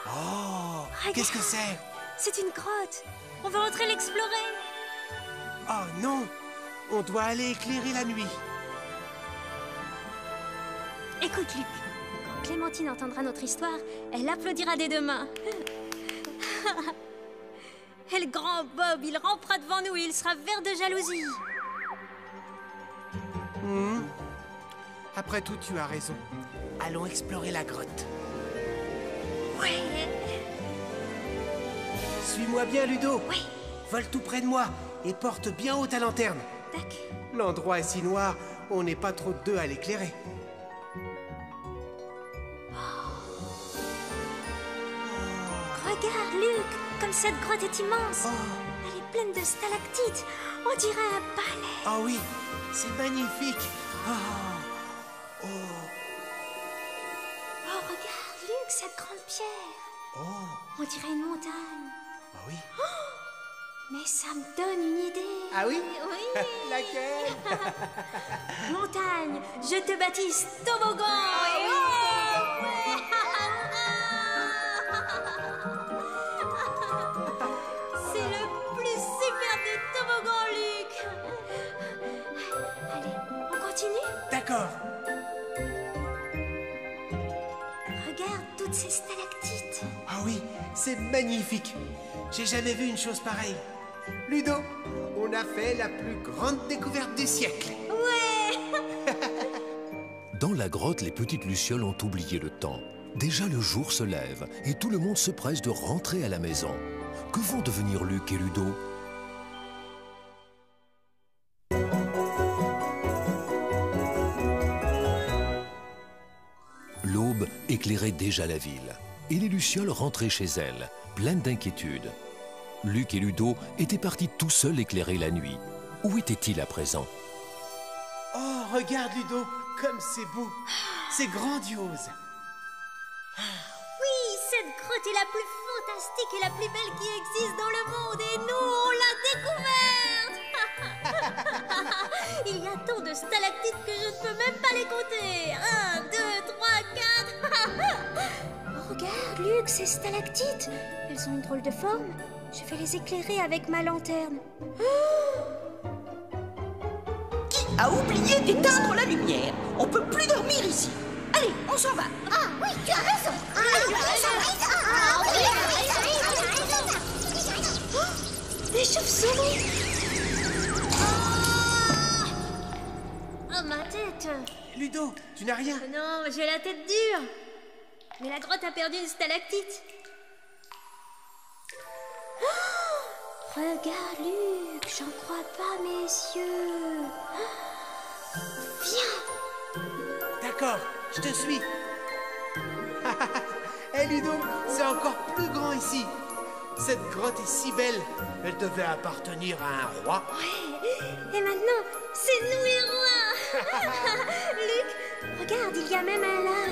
Oh, qu'est-ce que c'est? C'est une grotte. On va entrer l'explorer. Oh non, on doit aller éclairer la nuit. Écoute, Luc, quand Clémentine entendra notre histoire, elle applaudira des deux mains. Et le grand Bob, il rampera devant nous et il sera vert de jalousie. Après tout, tu as raison. Allons explorer la grotte. Ouais. Suis-moi bien, Ludo. Oui. Vole tout près de moi et porte bien haut ta lanterne. Tac. L'endroit est si noir, on n'est pas trop deux à l'éclairer. Regarde, Luc, comme cette grotte est immense. Elle est pleine de stalactites. On dirait un palais. Oh oui, c'est magnifique. Oh, regarde, Luc, cette grande pierre. On dirait une montagne. Ah oui. Mais ça me donne une idée. Ah oui? Oui. Laquelle? Montagne, je te baptise toboggan. Et oh, ouais. C'est le plus super des toboggans, Luc. Allez, on continue? D'accord. Regarde toutes ces stalactites. Ah oui, c'est magnifique. J'ai jamais vu une chose pareille. Ludo, on a fait la plus grande découverte du siècle. Ouais. Dans la grotte, les petites lucioles ont oublié le temps. Déjà le jour se lève et tout le monde se presse de rentrer à la maison. Que vont devenir Luc et Ludo? L'aube éclairait déjà la ville et les lucioles rentraient chez elles, pleines d'inquiétude. Luc et Ludo étaient partis tout seuls éclairer la nuit. Où étaient-ils à présent? Oh, regarde Ludo, comme c'est beau. C'est grandiose. Oui, cette grotte est la plus fantastique et la plus belle qui existe dans le monde. Et nous, on l'a découverte. Il y a tant de stalactites que je ne peux même pas les compter. 1, 2, 3, 4. Regarde, Luc, ces stalactites. Elles ont une drôle de forme. Je vais les éclairer avec ma lanterne. Qui a oublié d'éteindre la lumière? On peut plus dormir ici. Allez, on s'en va. Ah oui, tu as raison. Des chauves-souris. Oh, ma tête. Ludo, tu n'as rien? Non, j'ai la tête dure. Mais la grotte a perdu une stalactite. Regarde, Luc, j'en crois pas mes yeux. Viens. D'accord, je te suis. Hé Ludo, c'est encore plus grand ici. Cette grotte est si belle. Elle devait appartenir à un roi. Ouais, et maintenant, c'est nous les rois. Luc, regarde, il y a même un lac.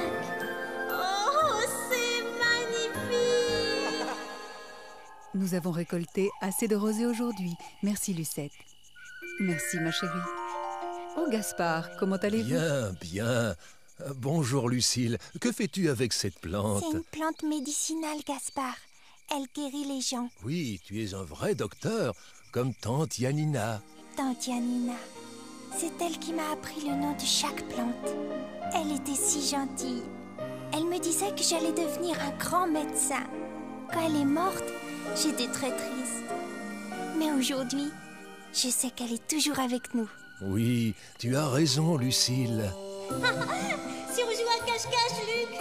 Oh, c'est magnifique. Nous avons récolté assez de rosée aujourd'hui. Merci, Lucette. Merci, ma chérie. Oh, Gaspard, comment allez-vous? Bien, bien. Bonjour, Lucille. Que fais-tu avec cette plante? C'est une plante médicinale, Gaspard. Elle guérit les gens. Oui, tu es un vrai docteur, comme tante Yanina. Tante Yanina, c'est elle qui m'a appris le nom de chaque plante. Elle était si gentille. Elle me disait que j'allais devenir un grand médecin. Quand elle est morte, j'étais très triste. Mais aujourd'hui, je sais qu'elle est toujours avec nous. Oui, tu as raison, Lucille. Si on joue à cache-cache, Luc.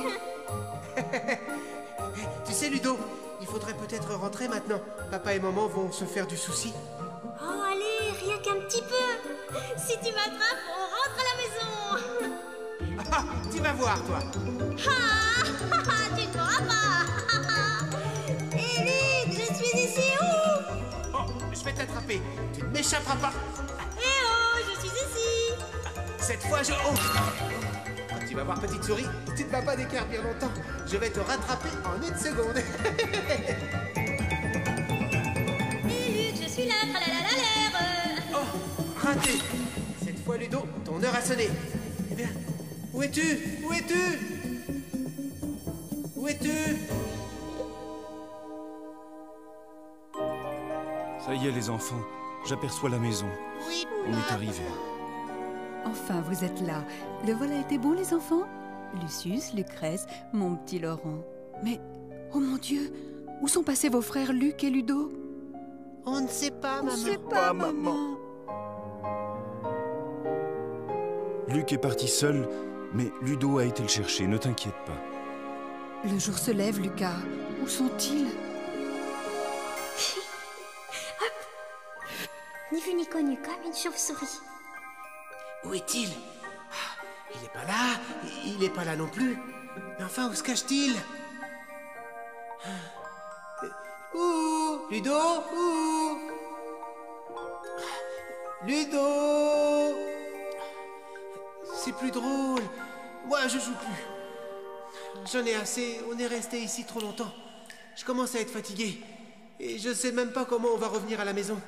Tu sais Ludo, il faudrait peut-être rentrer maintenant. Papa et maman vont se faire du souci. Oh, allez, rien qu'un petit peu. Si tu m'attrapes, on rentre à la maison. Ah, tu vas voir, toi. Tu ne pourras pas. Hé, Luc, je suis ici où? Oh, je vais t'attraper. Tu ne m'échapperas pas. Eh oh, je suis ici. Cette fois, je... Oh. Oh, tu vas voir, petite souris, tu ne vas pas décarpir longtemps. Je vais te rattraper en une seconde. Hé, Luc, je suis là. Oh, raté. Cette fois, Ludo, ton heure a sonné. Eh bien, où es-tu? Où es-tu? Où es-tu? Ça y est, les enfants, j'aperçois la maison. Oui, On est arrivé. Enfin, vous êtes là. Le vol a été bon, les enfants? Lucius, Lucrèce, mon petit Laurent. Mais, oh mon Dieu, où sont passés vos frères Luc et Ludo? On ne sait pas, maman. On ne sait pas, maman. Luc est parti seul, mais Ludo a été le chercher, ne t'inquiète pas. Le jour se lève, Lucas. Où sont-ils? Ni vu ni connu, comme une chauve-souris. Où est-il? Ah, il n'est pas là, il n'est pas là non plus. Mais enfin, où se cache-t-il? Ouh, Ludo, ouh. Ludo. C'est plus drôle. Moi, je joue plus. J'en ai assez, on est resté ici trop longtemps. Je commence à être fatigué. Et je sais même pas comment on va revenir à la maison.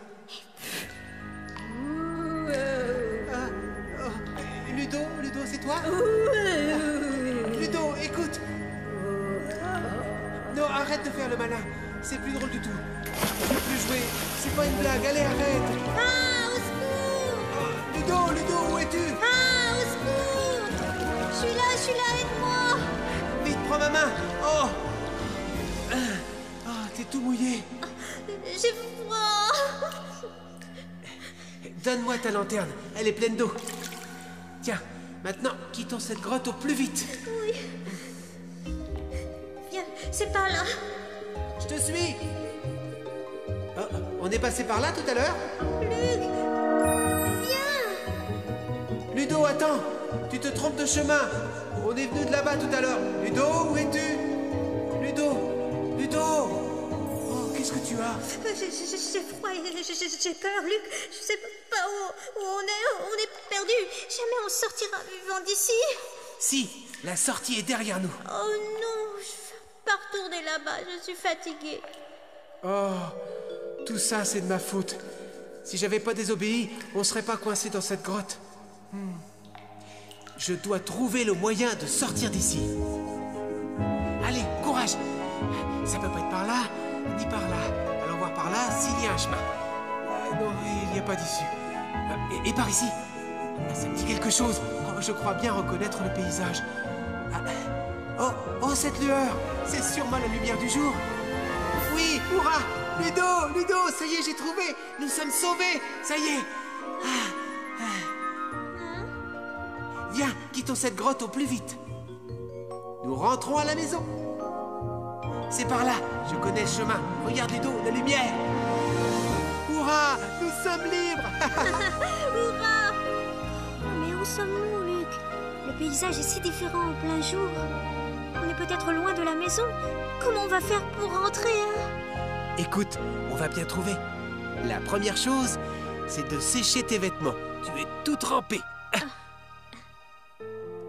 Ludo, c'est toi? Ludo, écoute. Non, arrête de faire le malin. C'est plus drôle du tout. Je peux plus jouer. C'est pas une blague. Allez, arrête. Ah, au secours! Ludo, où es-tu? Ah, au secours! Je suis là, aide-moi! Vite, prends ma main. Oh, t'es tout mouillé. J'ai froid. Donne-moi ta lanterne. Elle est pleine d'eau. Tiens, maintenant, quittons cette grotte au plus vite. Oui. Viens, c'est par là. Je te suis. Oh, on est passé par là tout à l'heure? Luc, viens. Ludo, attends. Tu te trompes de chemin. On est venu de là-bas tout à l'heure. Ludo, où es-tu? Ludo. Oh, qu'est-ce que tu as? J'ai froid et j'ai peur, Luc. Je sais pas où on est. On est perdu. Jamais on sortira vivant d'ici. Si, la sortie est derrière nous. Oh non, je veux pas retourner là-bas. Je suis fatiguée. Oh, tout ça, c'est de ma faute. Si j'avais pas désobéi, on serait pas coincé dans cette grotte. Je dois trouver le moyen de sortir d'ici. Allez, courage. Ça peut pas être par là, ni par là. Allons voir par là s'il y a un chemin. Non, il n'y a pas d'issue. Et par ici? Ça me dit quelque chose. Oh, je crois bien reconnaître le paysage. Oh, cette lueur. C'est sûrement la lumière du jour. Oui, hurrah! Ludo, ça y est, j'ai trouvé. Nous sommes sauvés, ça y est. Viens, quittons cette grotte au plus vite. Nous rentrons à la maison. C'est par là, je connais le chemin. Regarde Ludo, la lumière. Hurrah, nous sommes libres. Hurrah! Mais où sommes-nous, Luc? Le paysage est si différent en plein jour. On est peut-être loin de la maison. Comment on va faire pour rentrer, hein? Écoute, on va bien trouver. La première chose, c'est de sécher tes vêtements. Tu es tout trempé.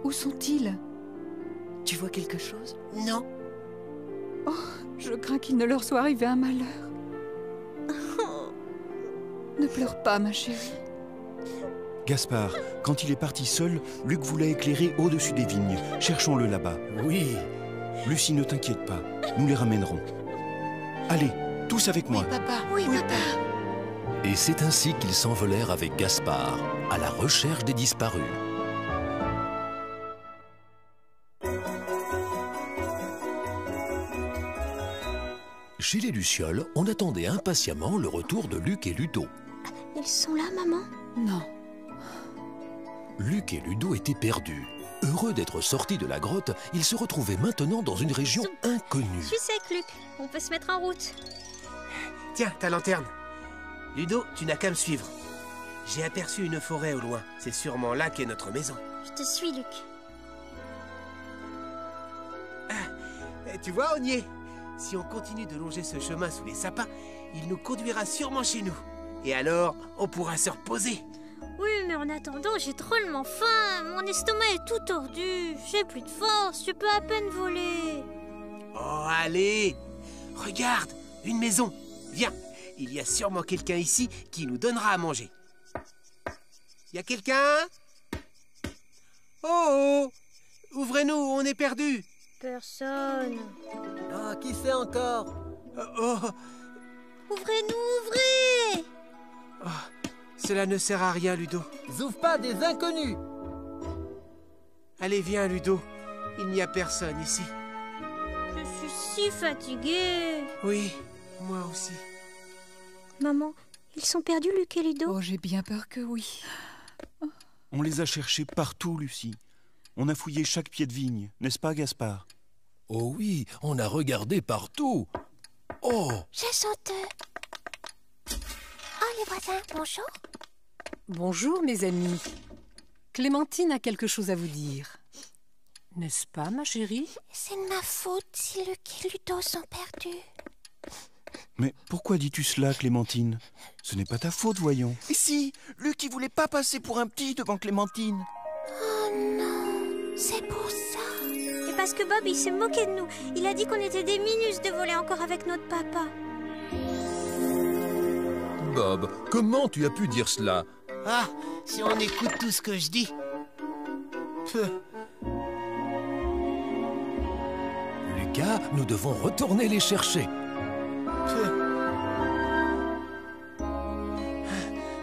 Où sont-ils? Tu vois quelque chose? Non. Oh, je crains qu'il ne leur soit arrivé un malheur. Ne pleure pas, ma chérie. Gaspard, quand il est parti seul, Luc voulait éclairer au-dessus des vignes. Cherchons-le là-bas. Oui. Lucie, ne t'inquiète pas. Nous les ramènerons. Allez, tous avec moi. Oui, papa. Et c'est ainsi qu'ils s'envolèrent avec Gaspard, à la recherche des disparus. Chez les Lucioles, on attendait impatiemment le retour de Luc et Ludo. Ils sont là, maman? Non. Luc et Ludo étaient perdus. Heureux d'être sortis de la grotte, ils se retrouvaient maintenant dans une région inconnue. Je suis sec, Luc. On peut se mettre en route. Tiens, ta lanterne. Ludo, tu n'as qu'à me suivre. J'ai aperçu une forêt au loin. C'est sûrement là qu'est notre maison. Je te suis, Luc. Tu vois, on y est. Si on continue de longer ce chemin sous les sapins, il nous conduira sûrement chez nous. Et alors, on pourra se reposer. Oui, mais en attendant, j'ai drôlement faim. Mon estomac est tout tordu. J'ai plus de force. Je peux à peine voler. Oh, allez! Regarde, une maison. Viens, il y a sûrement quelqu'un ici qui nous donnera à manger. Y a quelqu'un? Oh! Ouvrez-nous, on est perdus. Personne. Ah, qui c'est encore? Ouvrez-nous, ouvrez! Cela ne sert à rien, Ludo. Zouffe pas des inconnus! Allez, viens, Ludo. Il n'y a personne ici. Je suis si fatiguée. Oui, moi aussi. Maman, ils sont perdus, Luc et Ludo? Oh, j'ai bien peur que oui. On les a cherchés partout, Lucie. On a fouillé chaque pied de vigne, n'est-ce pas, Gaspard? Oh oui, on a regardé partout. Oh! Je saute. Oh, les voisins, bonjour. Bonjour, mes amis. Clémentine a quelque chose à vous dire. N'est-ce pas, ma chérie? C'est de ma faute si Luc et Ludo sont perdus. Mais pourquoi dis-tu cela, Clémentine? Ce n'est pas ta faute, voyons. Et si, Luc, il voulait pas passer pour un petit devant Clémentine. Oh non, c'est pour ça. Et parce que Bob, il s'est moqué de nous. Il a dit qu'on était des minus de voler encore avec notre papa. Bob, comment tu as pu dire cela? Ah, si on écoute tout ce que je dis. Lucas, nous devons retourner les chercher.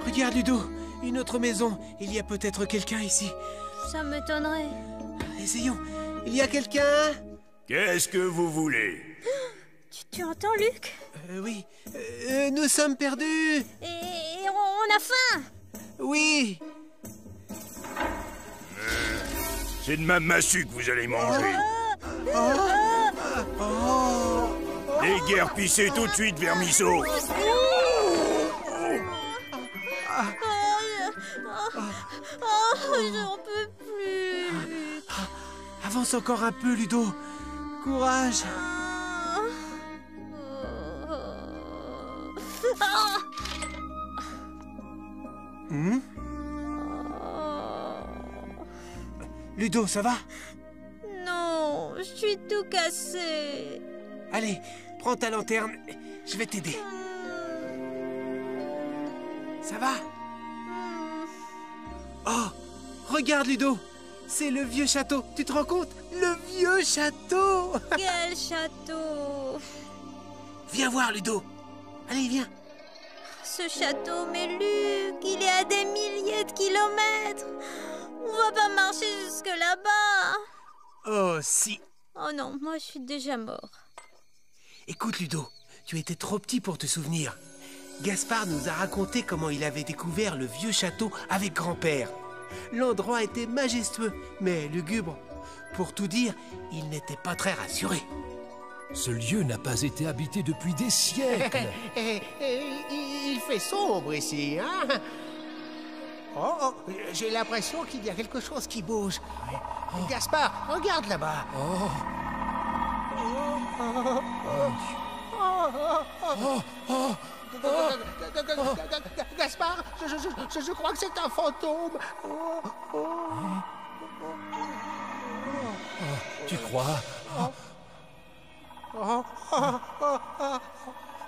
Regarde, Ludo, une autre maison. Il y a peut-être quelqu'un ici. Ça m'étonnerait. Essayons. Il y a quelqu'un? Qu'est-ce que vous voulez? Tu entends, Luc? Oui. Nous sommes perdus. Et on a faim. Oui. C'est de ma massue que vous allez manger. Déguerpissez tout de suite, vermisseau. J'en peux plus. Avance encore un peu, Ludo. Courage. Ludo, ça va? Non, je suis tout cassé. Allez, prends ta lanterne. Je vais t'aider. Ça va? Oh, regarde, Ludo. C'est le vieux château. Tu te rends compte? Le vieux château. Quel château? Viens voir, Ludo. Allez, viens. Ce château, mais Luc, il est à des milliers de kilomètres. On va pas marcher jusque là-bas. Oh, si. Oh non, moi je suis déjà mort. Écoute, Ludo, tu étais trop petit pour te souvenir. Gaspard nous a raconté comment il avait découvert le vieux château avec grand-père. L'endroit était majestueux, mais lugubre. Pour tout dire, il n'était pas très rassuré. Ce lieu n'a pas été habité depuis des siècles. Il fait sombre ici, hein? Oh, j'ai l'impression qu'il y a quelque chose qui bouge. Gaspard, regarde là-bas. Gaspard, je crois que c'est un fantôme. Tu crois?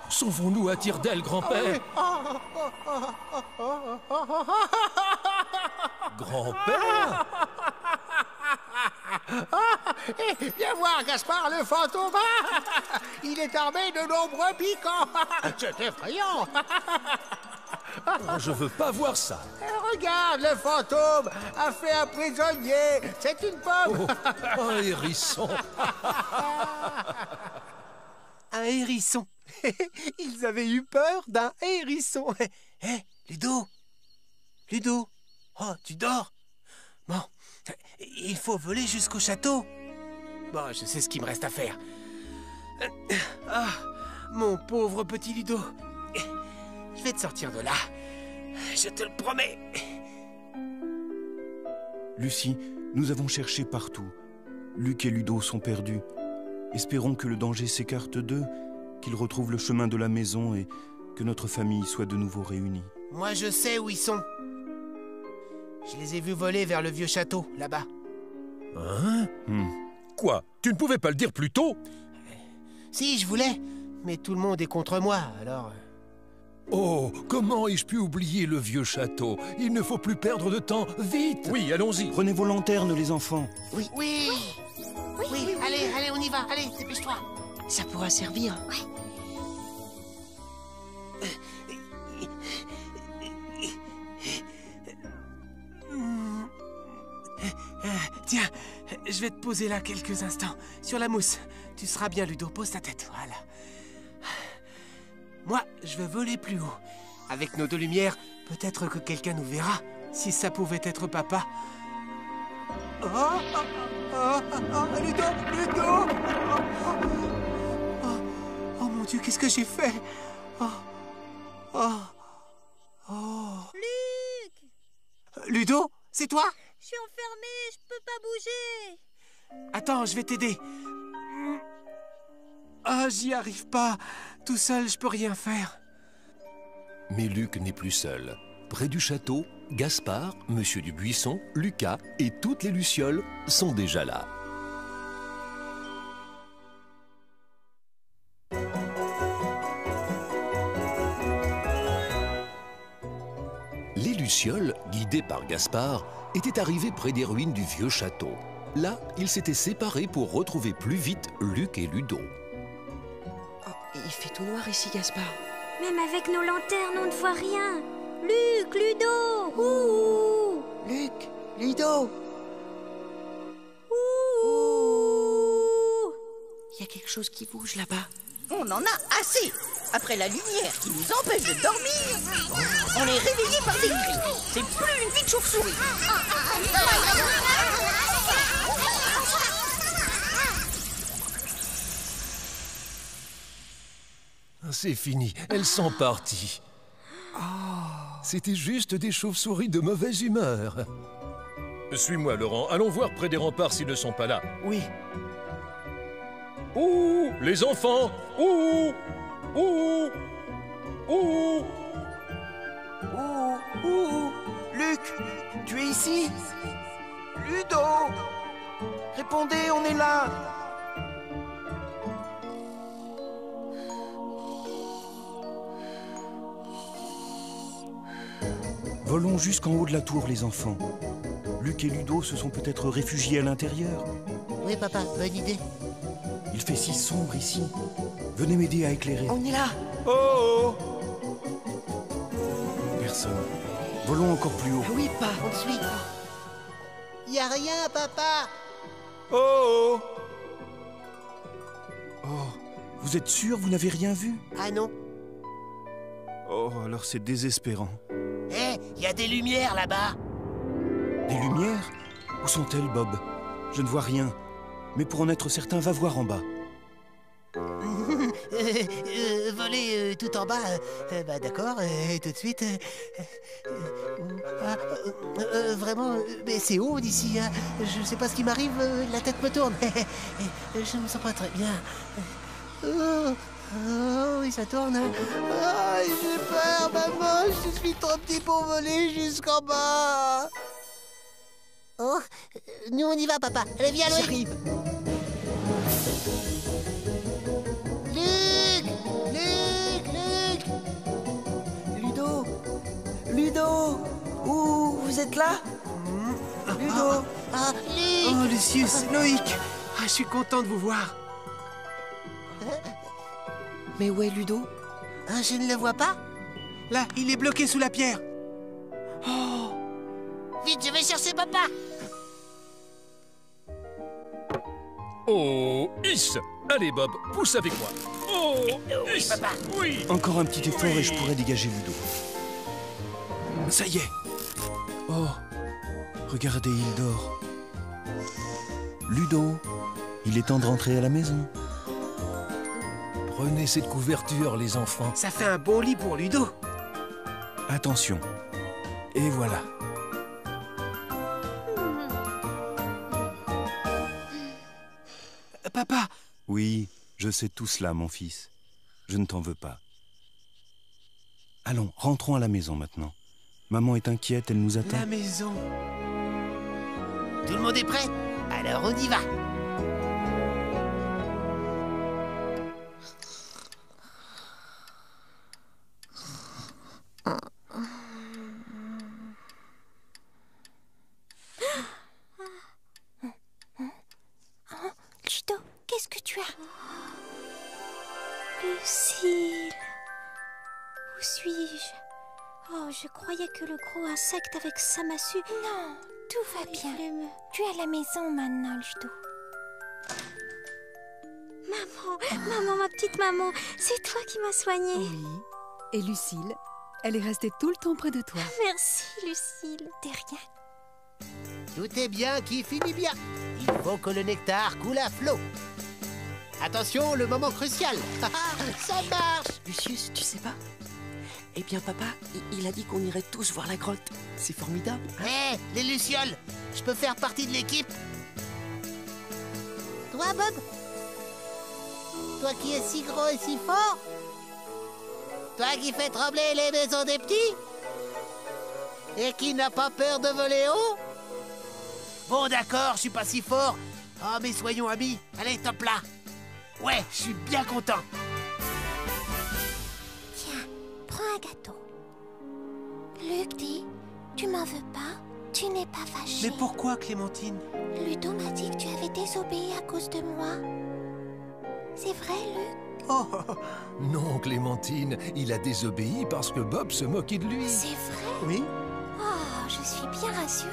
Sauvons-nous à tire d'aile, grand-père. Grand-père? Viens voir, Gaspard, le fantôme. Il est armé de nombreux piquants. C'est effrayant. Je veux pas voir ça. Regarde, le fantôme a fait un prisonnier. C'est une pomme. Un hérisson. Un hérisson. Ils avaient eu peur d'un hérisson. Hé, Ludo. Ludo. Oh, tu dors? Bon, il faut voler jusqu'au château. Bon, je sais ce qu'il me reste à faire. Ah, mon pauvre petit Ludo. Je vais te sortir de là. Je te le promets. Lucie, nous avons cherché partout. Luc et Ludo sont perdus. Espérons que le danger s'écarte d'eux, qu'ils retrouvent le chemin de la maison et que notre famille soit de nouveau réunie. Moi, je sais où ils sont. Je les ai vus voler vers le vieux château, là-bas. Hein? Quoi? Tu ne pouvais pas le dire plus tôt? Si, je voulais. Mais tout le monde est contre moi, alors... Oh, comment ai-je pu oublier le vieux château? Il ne faut plus perdre de temps. Vite! Oui, allons-y. Prenez vos lanternes, les enfants. Oui. Allez, on y va. Allez, dépêche-toi. Ça pourra servir. Tiens, je vais te poser là quelques instants, sur la mousse. Tu seras bien, Ludo, pose ta tête, voilà. Moi, je vais voler plus haut. Avec nos deux lumières, peut-être que quelqu'un nous verra. Si ça pouvait être papa. Ludo! Oh mon Dieu, qu'est-ce que j'ai fait? Luc! Ludo, c'est toi? Je suis enfermée, je peux pas bouger. Attends, je vais t'aider. Ah, j'y arrive pas. Tout seul, je peux rien faire. Mais Luc n'est plus seul. Près du château, Gaspard, Monsieur du Buisson, Lucas et toutes les lucioles sont déjà là. lucioles, guidés par Gaspard, étaient arrivés près des ruines du vieux château. Là, ils s'étaient séparés pour retrouver plus vite Luc et Ludo. Oh, il fait tout noir ici, Gaspard. Même avec nos lanternes, on ne voit rien. Luc, Ludo, ouh. Luc, Ludo. Ouh. Il y a quelque chose qui bouge là-bas. On en a assez. Après la lumière qui nous empêche de dormir, on est réveillé par des cris. C'est plus une petite chauve-souris. C'est fini, elles sont parties. C'était juste des chauves-souris de mauvaise humeur. Suis-moi, Laurent. Allons voir près des remparts s'ils ne sont pas là. Oui. Ouh, les enfants. Ouh, ouh, ouh. Ouh. Luc, tu es ici? Ludo, répondez, on est là. Volons jusqu'en haut de la tour, les enfants. Luc et Ludo se sont peut-être réfugiés à l'intérieur. Oui, papa, bonne idée. Il fait si sombre ici. Venez m'aider à éclairer. On est là. Oh! Personne. Volons encore plus haut. Ah oui, pas. On te suit. Y a rien, papa. Oh! Oh, vous êtes sûr, vous n'avez rien vu? Ah non. Oh, alors c'est désespérant. Hé, y a des lumières là-bas. Des lumières? Où sont-elles, Bob? Je ne vois rien. Mais pour en être certain, va voir en bas. Voler tout en bas, bah d'accord, tout de suite. Vraiment, mais c'est haut d'ici, hein. Je sais pas ce qui m'arrive, la tête me tourne. Je me sens pas très bien. Oh, oui, ça tourne. Oh, j'ai peur, maman, je suis trop petit pour voler jusqu'en bas. Oh, nous on y va, papa. Allez, viens, Louis. J'arrive. Ludo, ouh, vous êtes là? Ludo. Luc. Oh, Lucius, Loïc. Ah, je suis content de vous voir. Mais où est Ludo? Je ne le vois pas. Là, il est bloqué sous la pierre. Oh. Vite, je vais chercher papa. Oh, Is! Allez, Bob, pousse avec moi. Oh, oui, papa. Oui. Encore un petit effort et je pourrais dégager Ludo. Ça y est. Oh, regardez, il dort. Ludo, il est temps de rentrer à la maison. Prenez cette couverture, les enfants. Ça fait un bon lit pour Ludo. Attention. Et voilà. Papa. Oui, je sais tout cela, mon fils. Je ne t'en veux pas. Allons, rentrons à la maison maintenant. Maman est inquiète, elle nous attend. La maison. Tout le monde est prêt? Alors on y va. Ludo, qu'est-ce que tu as? Lucille, où suis-je? Oh, je croyais que le gros insecte avec sa massue... Non, tout va bien. Tu es à la maison maintenant, Ludo. Maman, ma petite maman, c'est toi qui m'as soignée. Oui. Et Lucille, elle est restée tout le temps près de toi. Merci, Lucille. De rien. Tout est bien qui finit bien. Il faut que le nectar coule à flot. Attention, le moment crucial. Ça marche. Lucius, tu sais pas? Eh bien, papa, il a dit qu'on irait tous voir la grotte. C'est formidable. Hé, les lucioles, je peux faire partie de l'équipe. Toi, Bob? Toi qui es si gros et si fort? Toi qui fais trembler les maisons des petits? Et qui n'a pas peur de voler haut? Bon, d'accord, je suis pas si fort. Oh, mais soyons amis. Allez, top là. Ouais, je suis bien content. Tiens, prends un gâteau. Luc dit, Tu m'en veux pas? Tu n'es pas fâché? Mais pourquoi, Clémentine? Ludo m'a dit que tu avais désobéi à cause de moi. C'est vrai, Luc? Oh. Non, Clémentine, il a désobéi parce que Bob se moquait de lui. C'est vrai? Oui. Oh, je suis bien rassurée.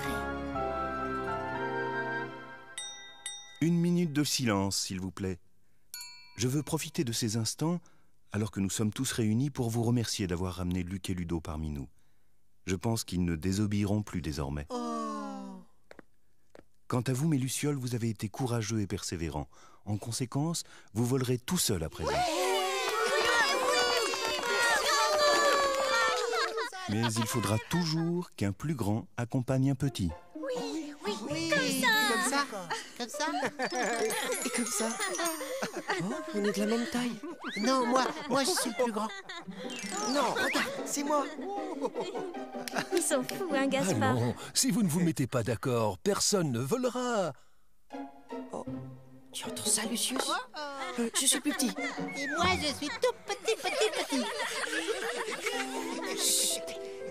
1 minute de silence, s'il vous plaît. Je veux profiter de ces instants, alors que nous sommes tous réunis, pour vous remercier d'avoir ramené Luc et Ludo parmi nous. Je pense qu'ils ne désobéiront plus désormais. Quant à vous, mes lucioles, vous avez été courageux et persévérants. En conséquence, vous volerez tout seul à présent. Mais il faudra toujours qu'un plus grand accompagne un petit. Oui, Comme ça. Comme ça. Et comme ça. Oh, on est de la même taille. Non, moi je suis le plus grand. Non, regarde, c'est moi. Ils sont fous, hein, Gaspard? Allons, si vous ne vous mettez pas d'accord, personne ne volera. Oh, tu entends ça, Lucius? Je suis plus petit. Et moi je suis tout petit. Chut.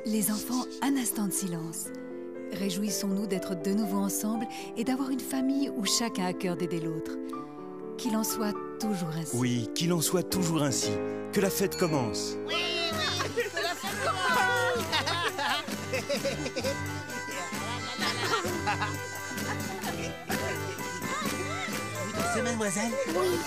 Les enfants, un instant de silence. Réjouissons-nous d'être de nouveau ensemble et d'avoir une famille où chacun a à cœur d'aider l'autre. Qu'il en soit toujours ainsi. Oui, qu'il en soit toujours ainsi. Que la fête commence. Oui, que la fête Vous dansez, mademoiselle? Oui.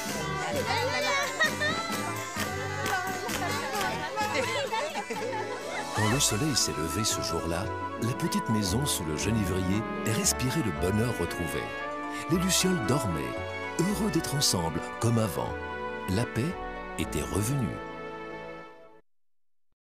Quand le soleil s'est levé ce jour-là, la petite maison sous le genévrier respirait le bonheur retrouvé. Les lucioles dormaient, heureux d'être ensemble comme avant. La paix était revenue.